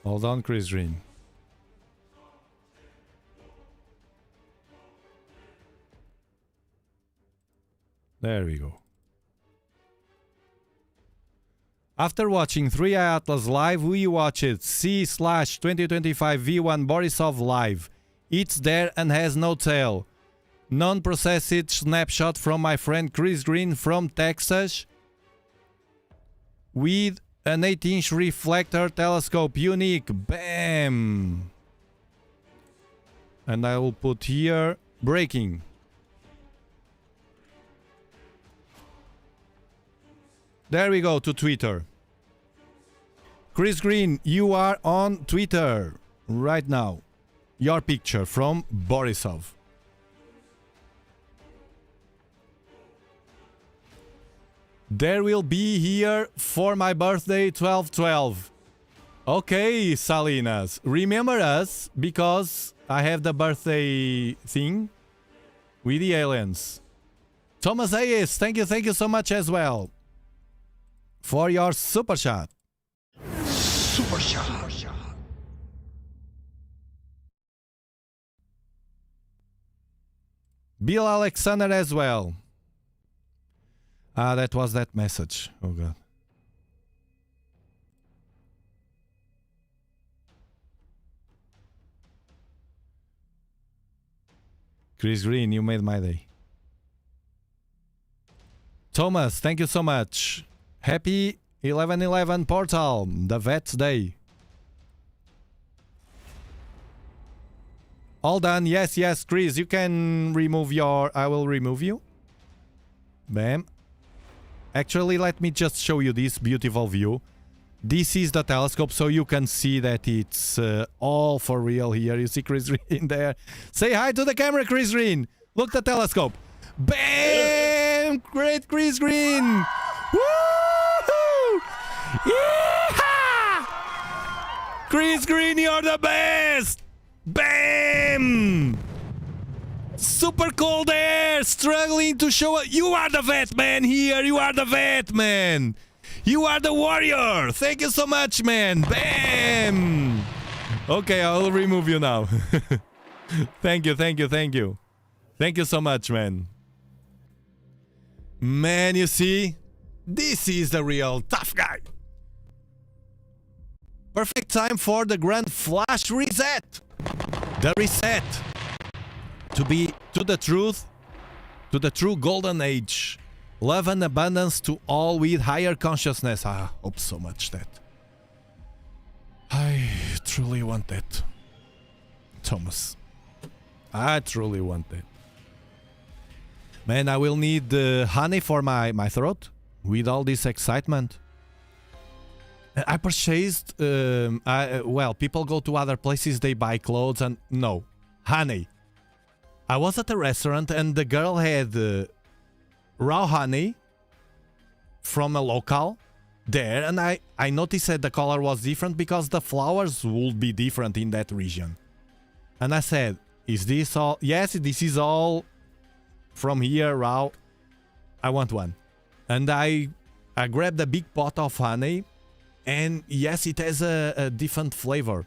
Hold on, Chris Green. There we go. After watching 3i Atlas live, we watched C/2025 V1 Borisov live. It's there and has no tail. Non-processed snapshot from my friend Chris Green from Texas with an 8-inch reflector telescope. Unique. Bam! And I will put here breaking. There we go to Twitter. Chris Green, you are on Twitter right now. Your picture from Borisov. There will be here for my birthday 12/12. Okay, Salinas. Remember us because I have the birthday thing with the aliens. Thomas Hayes, thank you so much as well for your super chat. Super shot. Bill Alexander as well. Ah, that was that message. Oh god. Chris Green, you made my day. Thomas, thank you so much. Happy 11/11 portal, the Vets Day. All done. Yes, yes, Chris, you can remove your... I will remove you. Bam. Actually, let me just show you this beautiful view. This is the telescope, so you can see that it's all for real here. You see Chris Green there. Say hi to the camera, Chris Green. Look the telescope. Bam! Great Chris Green. Woo! Yeehaw! Chris Green, you're the best. Bam! Super cold there, struggling to show it. You are the vet man here. You are the vet man. You are the warrior. Thank you so much, man. Bam! Okay, I will remove you now. Thank you. Thank you so much, man. Man, you see? This is the real tough guy. Perfect time for the grand flash reset. The reset. To be to the truth, to the true golden age. Love and abundance to all with higher consciousness. I hope so much that. I truly want that. Thomas. I truly want that. Man, I will need honey for my throat with all this excitement. I purchased, well, people go to other places, they buy clothes and no, honey. I was at a restaurant and the girl had raw honey from a local there, and I noticed that the color was different because the flowers would be different in that region. And I said, is this all? Yes, this is all from here, raw. I want one. And I grabbed a big pot of honey, and yes, it has a different flavor.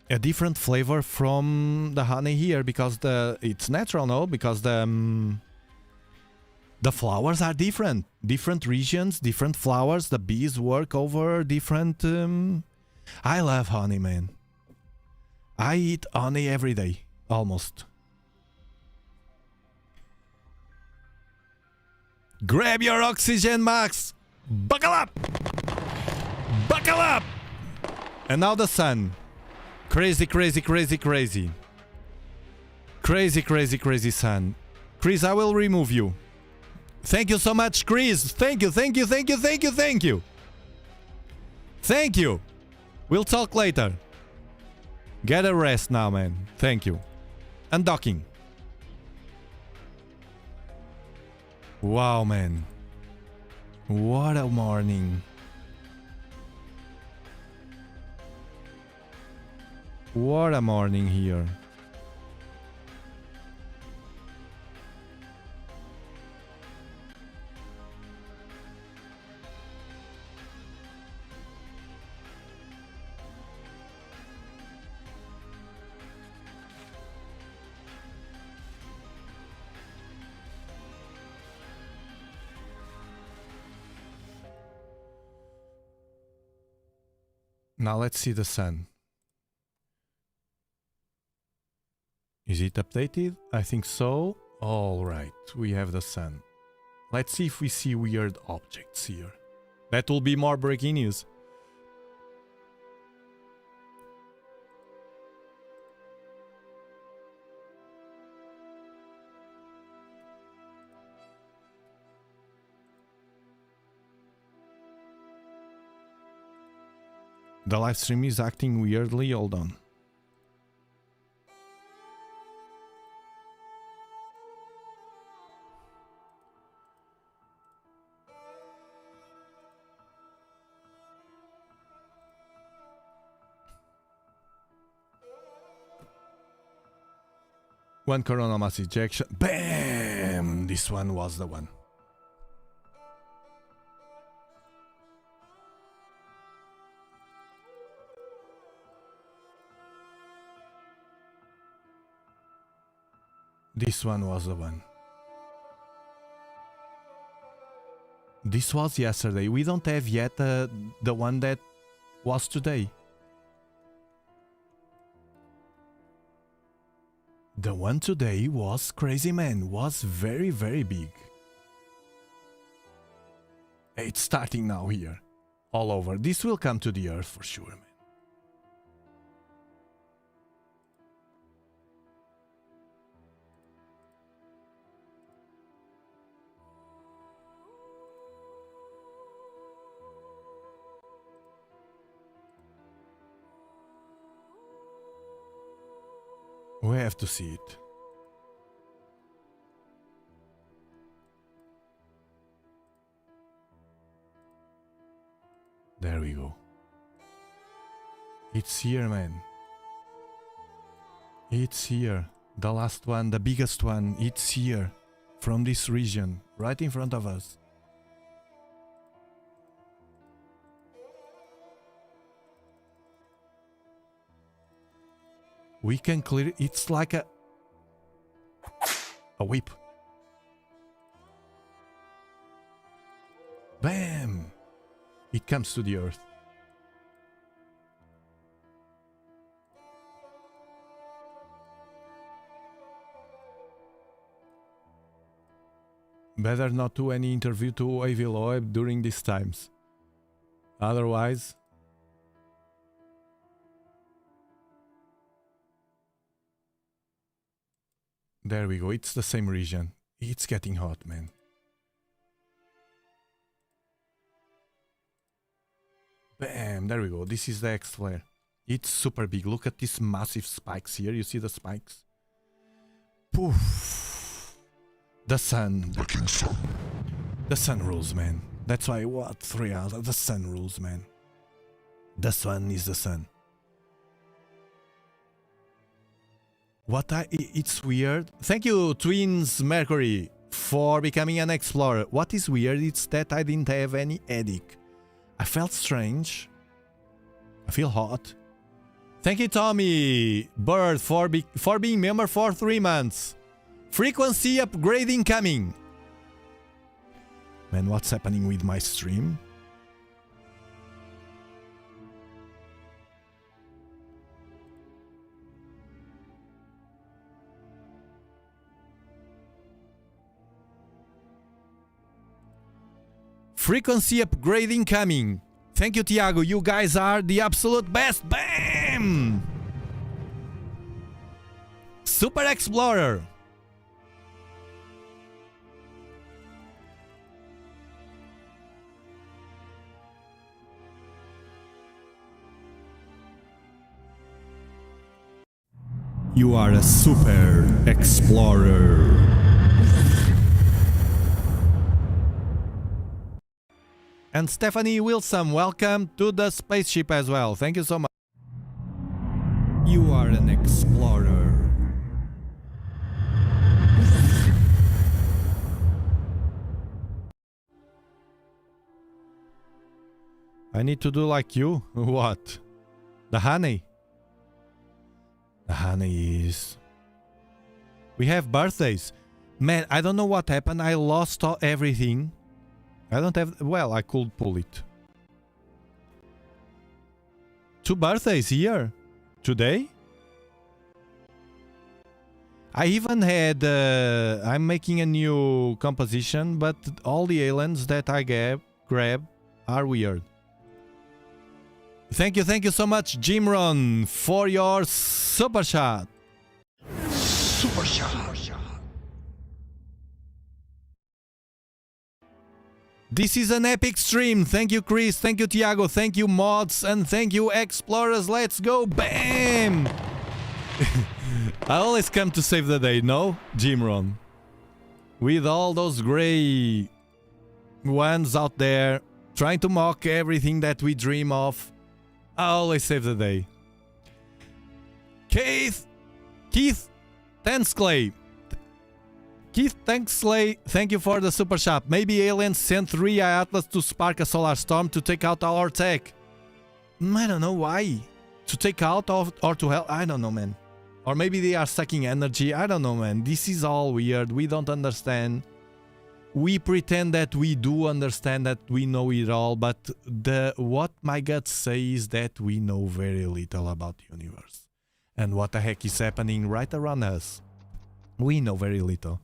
A different flavor from the honey here because it's natural, no? Because the flowers are different. Different regions, different flowers. The bees work over different... I love honey, man. I eat honey every day, almost. Grab your oxygen, Max! Buckle up! Buckle up! And now the sun. Crazy, crazy, crazy, crazy. Crazy, crazy, crazy sun. Chris, I will remove you. Thank you so much, Chris. Thank you, thank you, thank you, thank you, thank you. Thank you. We'll talk later. Get a rest now, man. Thank you. Undocking. Wow, man. What a morning. What a morning here. Now let's see the sun. Is it updated? I think so. All right, we have the sun. Let's see if we see weird objects here. That will be more breaking news. The live stream is acting weirdly. Hold on. One coronal mass ejection. Bam! This one was the one. This one was the one. This was yesterday. We don't have yet the one that was today. The one today was crazy, man. Was very, very big. It's starting now here. All over. This will come to the Earth for sure, man. We have to see it. There we go. It's here, man. It's here. The last one, the biggest one, it's here. From this region, right in front of us. We can clear. It's like a whip. Bam! It comes to the Earth. Better not do any interview to Aviloeb during these times. Otherwise... There we go, it's the same region. It's getting hot, man. Bam, there we go. This is the X flare. It's super big. Look at these massive spikes here. You see the spikes? Poof. The sun. The sun rules, man. That's why, what? 3 hours. The sun rules, man. The sun is the sun. It's weird. Thank you, Twins Mercury, for becoming an explorer. What is weird is that I didn't have any headache. I felt strange. I feel hot. Thank you, Tommy Bird, for being member for 3 months. Frequency upgrading coming. Man, what's happening with my stream? Frequency upgrading coming. Thank you, Tiago. You guys are the absolute best. Bam! Super Explorer. You are a Super Explorer. And Stephanie Wilson, welcome to the spaceship as well. Thank you so much. You are an explorer. I need to do like you. What? The honey. The honey is... We have birthdays. Man, I don't know what happened. I lost everything. I don't have... Well, I could pull it. 2 birthdays here. Today? I even had... I'm making a new composition, but all the aliens that I grab are weird. Thank you so much, Jimron, for your super shot. Super shot. This is an epic stream. Thank you, Chris. Thank you, Tiago. Thank you, mods. And thank you, explorers. Let's go. Bam! I always come to save the day, no? Jimron. With all those gray ones out there trying to mock everything that we dream of, I always save the day. Keith Tansley. Keith Tansley, thank you for the super chat. Maybe aliens sent 3 Atlas to spark a solar storm to take out our tech. I don't know why. To take out or to help? I don't know, man. Or maybe they are sucking energy. I don't know, man. This is all weird. We don't understand. We pretend that we do understand, that we know it all, but what my gut says is that we know very little about the universe. And what the heck is happening right around us. We know very little.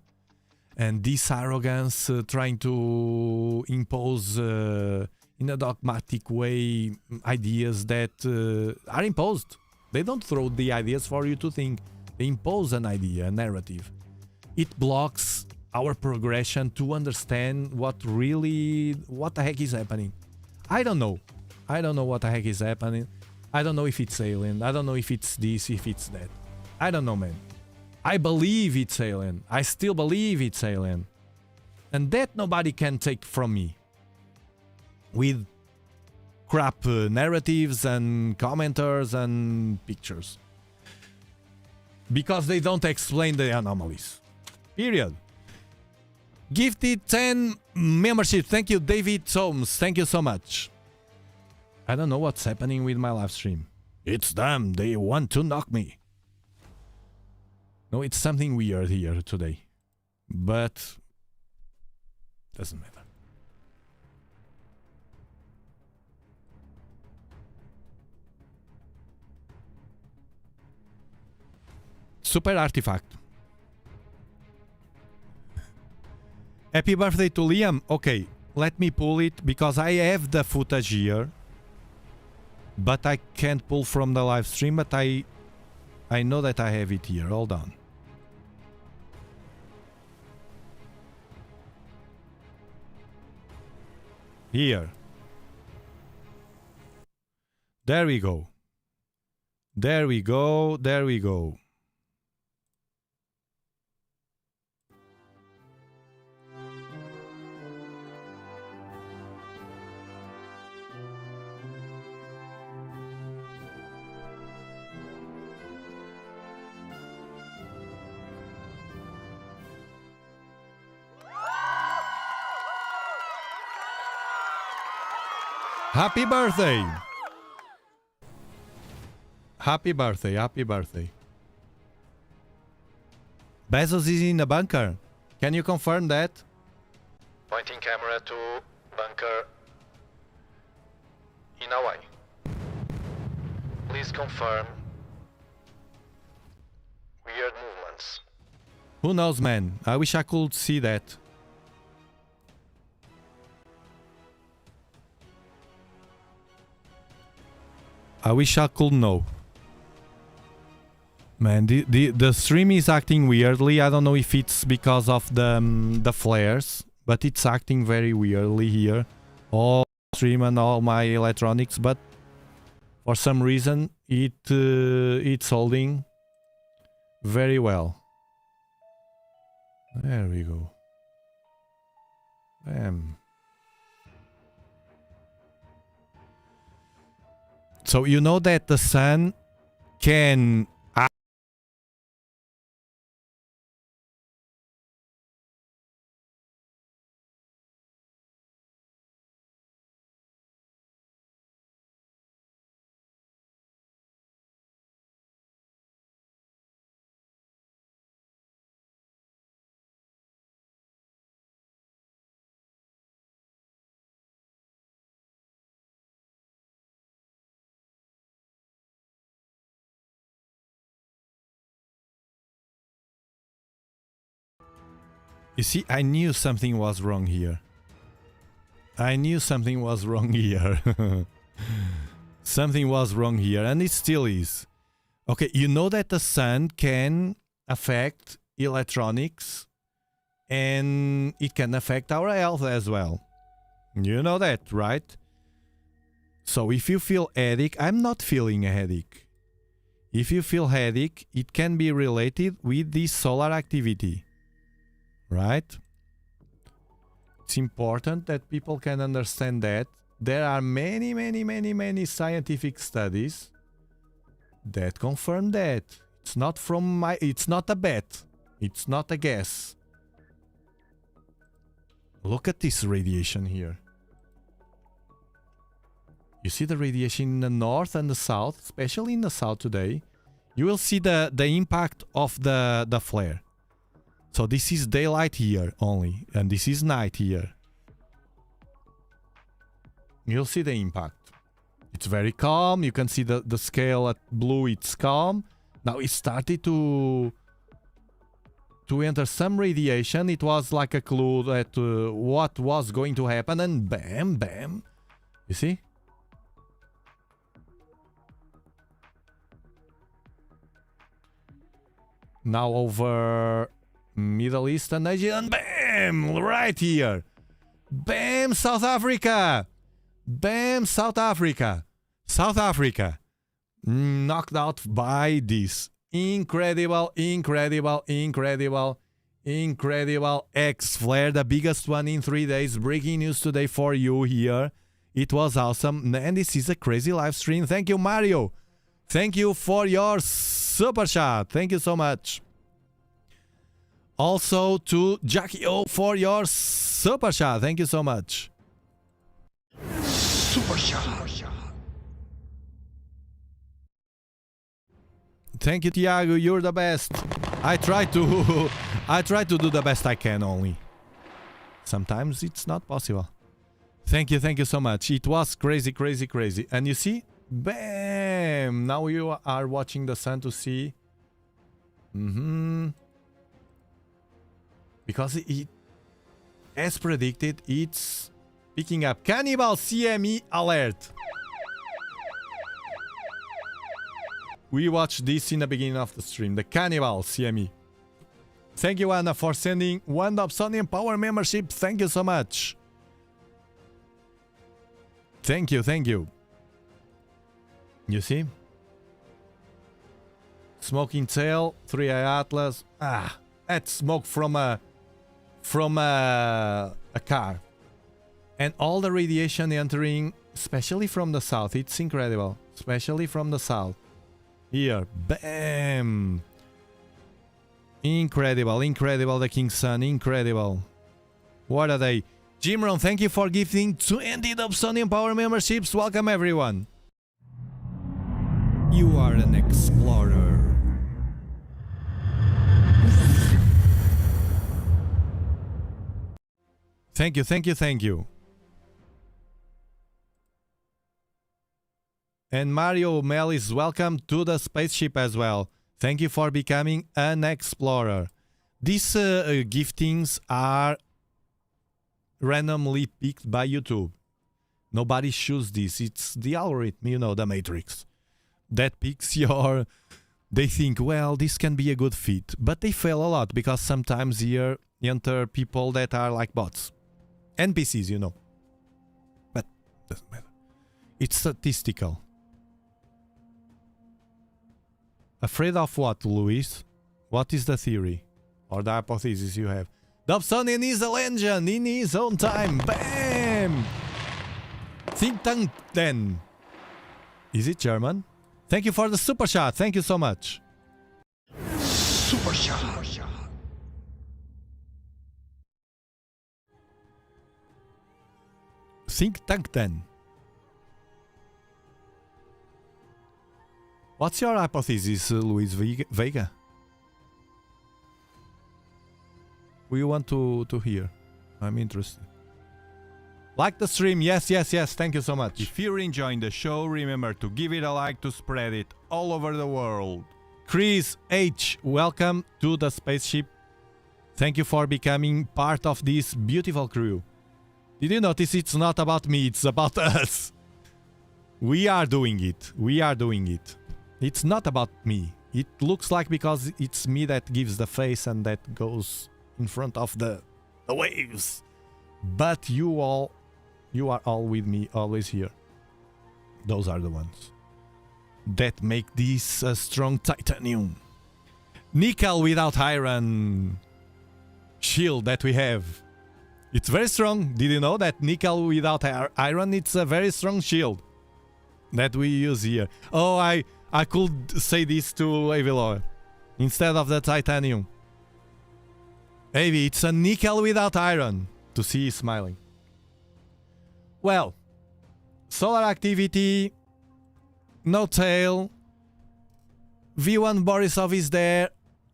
And this arrogance trying to impose in a dogmatic way ideas that are imposed. They don't throw the ideas for you to think. They impose an idea, a narrative. It blocks our progression to understand what the heck is happening. I don't know. I don't know what the heck is happening. I don't know if it's alien. I don't know if it's this, if it's that. I don't know, man. I believe it's alien. I still believe it's alien. And that nobody can take from me. With crap narratives and commenters and pictures. Because they don't explain the anomalies. Period. Gifted 10 membership. Thank you, David Soames. Thank you so much. I don't know what's happening with my live stream. It's them. They want to knock me. No, it's something weird here today. But doesn't matter. Super artifact. Happy birthday to Liam. Okay, let me pull it because I have the footage here. But I can't pull from the live stream, but I know that I have it here. Hold on. Here. There we go. There we go. There we go. Happy birthday! Happy birthday, happy birthday. Bezos is in the bunker. Can you confirm that? Pointing camera to bunker in Hawaii. Please confirm. Weird movements. Who knows, man? I wish I could see that. I wish I could know. Man, the stream is acting weirdly. I don't know if it's because of the flares, but it's acting very weirdly here. All stream and all my electronics, but for some reason it's holding very well. There we go. Bam. So you know that the sun can You see, I knew something was wrong here. I knew something was wrong here. Something was wrong here, and it still is. Okay, you know that the sun can affect electronics, and it can affect our health as well. You know that, right? So if you feel headache, I'm not feeling a headache. If you feel headache, it can be related with this solar activity, right? It's important that people can understand that. There are many scientific studies that confirm that. It's not it's not a bet. It's not a guess. Look at this radiation here. You see the radiation in the north and the south, especially in the south today. You will see the impact of the flare. So this is daylight here only, and this is night here. You'll see the impact. It's very calm. You can see the scale at blue, it's calm. Now it started to enter some radiation. It was like a clue that what was going to happen, and bam, bam. You see? Now over Middle East and Asia, and bam! Right here. Bam! South Africa! Bam! South Africa! South Africa! Knocked out by this. Incredible, incredible, incredible, incredible X-Flare, the biggest one in 3 days. Breaking news today for you here. It was awesome, and this is a crazy live stream. Thank you, Mario. Thank you for your super chat. Thank you so much. Also to Jackie O for your super chat. Thank you so much. Super shot. Thank you, Tiago. You're the best. I try to do the best I can only. Sometimes it's not possible. Thank you so much. It was crazy, crazy, crazy. And you see? Bam! Now you are watching the sun to see. Because it, as predicted, it's picking up. Cannibal CME alert! We watched this in the beginning of the stream. The Cannibal CME. Thank you, Anna, for sending 1 Dobsonian Power membership. Thank you so much. Thank you, thank you. You see? Smoking tail, 3i Atlas. Ah, that's smoke from a car. And all the radiation entering, especially from the south. It's incredible. Especially from the south. Here. Bam! Incredible, incredible, the King Sun. Incredible. What are they? Jimron, thank you for gifting 20 Dobsonian Power memberships. Welcome, everyone. You are an explorer. Thank you, thank you, thank you. And Mario Melis, welcome to the spaceship as well. Thank you for becoming an explorer. These giftings are randomly picked by YouTube. Nobody chooses this. It's the algorithm, you know, the matrix. That picks your... They think, well, this can be a good fit. But they fail a lot because sometimes here enter people that are like bots. NPCs, you know. But doesn't matter. It's statistical. Afraid of what, Luis? What is the theory? Or the hypothesis you have? Dobsonian is a legend in his own time. Bam! Think tank then. Is it German? Thank you for the super chat. Thank you so much. Super shot. Think tank then. What's your hypothesis, Luis Vega? We want to hear. I'm interested. Like the stream. Yes, yes, yes. Thank you so much. If you're enjoying the show, remember to give it a like to spread it all over the world. Chris H, welcome to the spaceship. Thank you for becoming part of this beautiful crew. Did you notice it's not about me, it's about us? We are doing it. We are doing it. It's not about me. It looks like because it's me that gives the face and that goes in front of the waves. But you are all with me, always here. Those are the ones that make this a strong titanium. Nickel without iron shield that we have. It's very strong. Did you know that nickel without iron, it's a very strong shield that we use here. Oh, I could say this to Aviloa instead of the titanium. Maybe it's a nickel without iron. To see you smiling. Well, solar activity, no tail. V1 Borisov is there.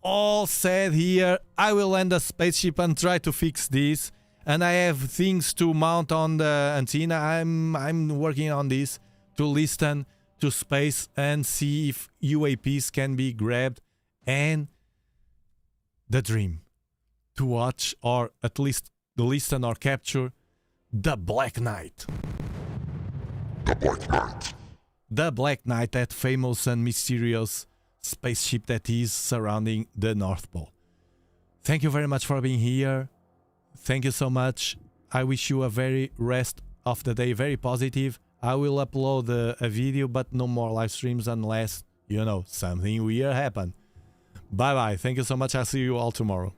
All said here. I will land a spaceship and try to fix this. And I have things to mount on the antenna. I'm working on this to listen to space and see if UAPs can be grabbed. And the dream to watch, or at least listen or capture, the Black Knight. The Black Knight. The Black Knight, that famous and mysterious spaceship that is surrounding the North Pole. Thank you very much for being here. Thank you so much. I wish you a very rest of the day, very positive. I will upload a video, but no more live streams unless, you know, something weird happen. Bye bye. Thank you so much. I'll see you all tomorrow.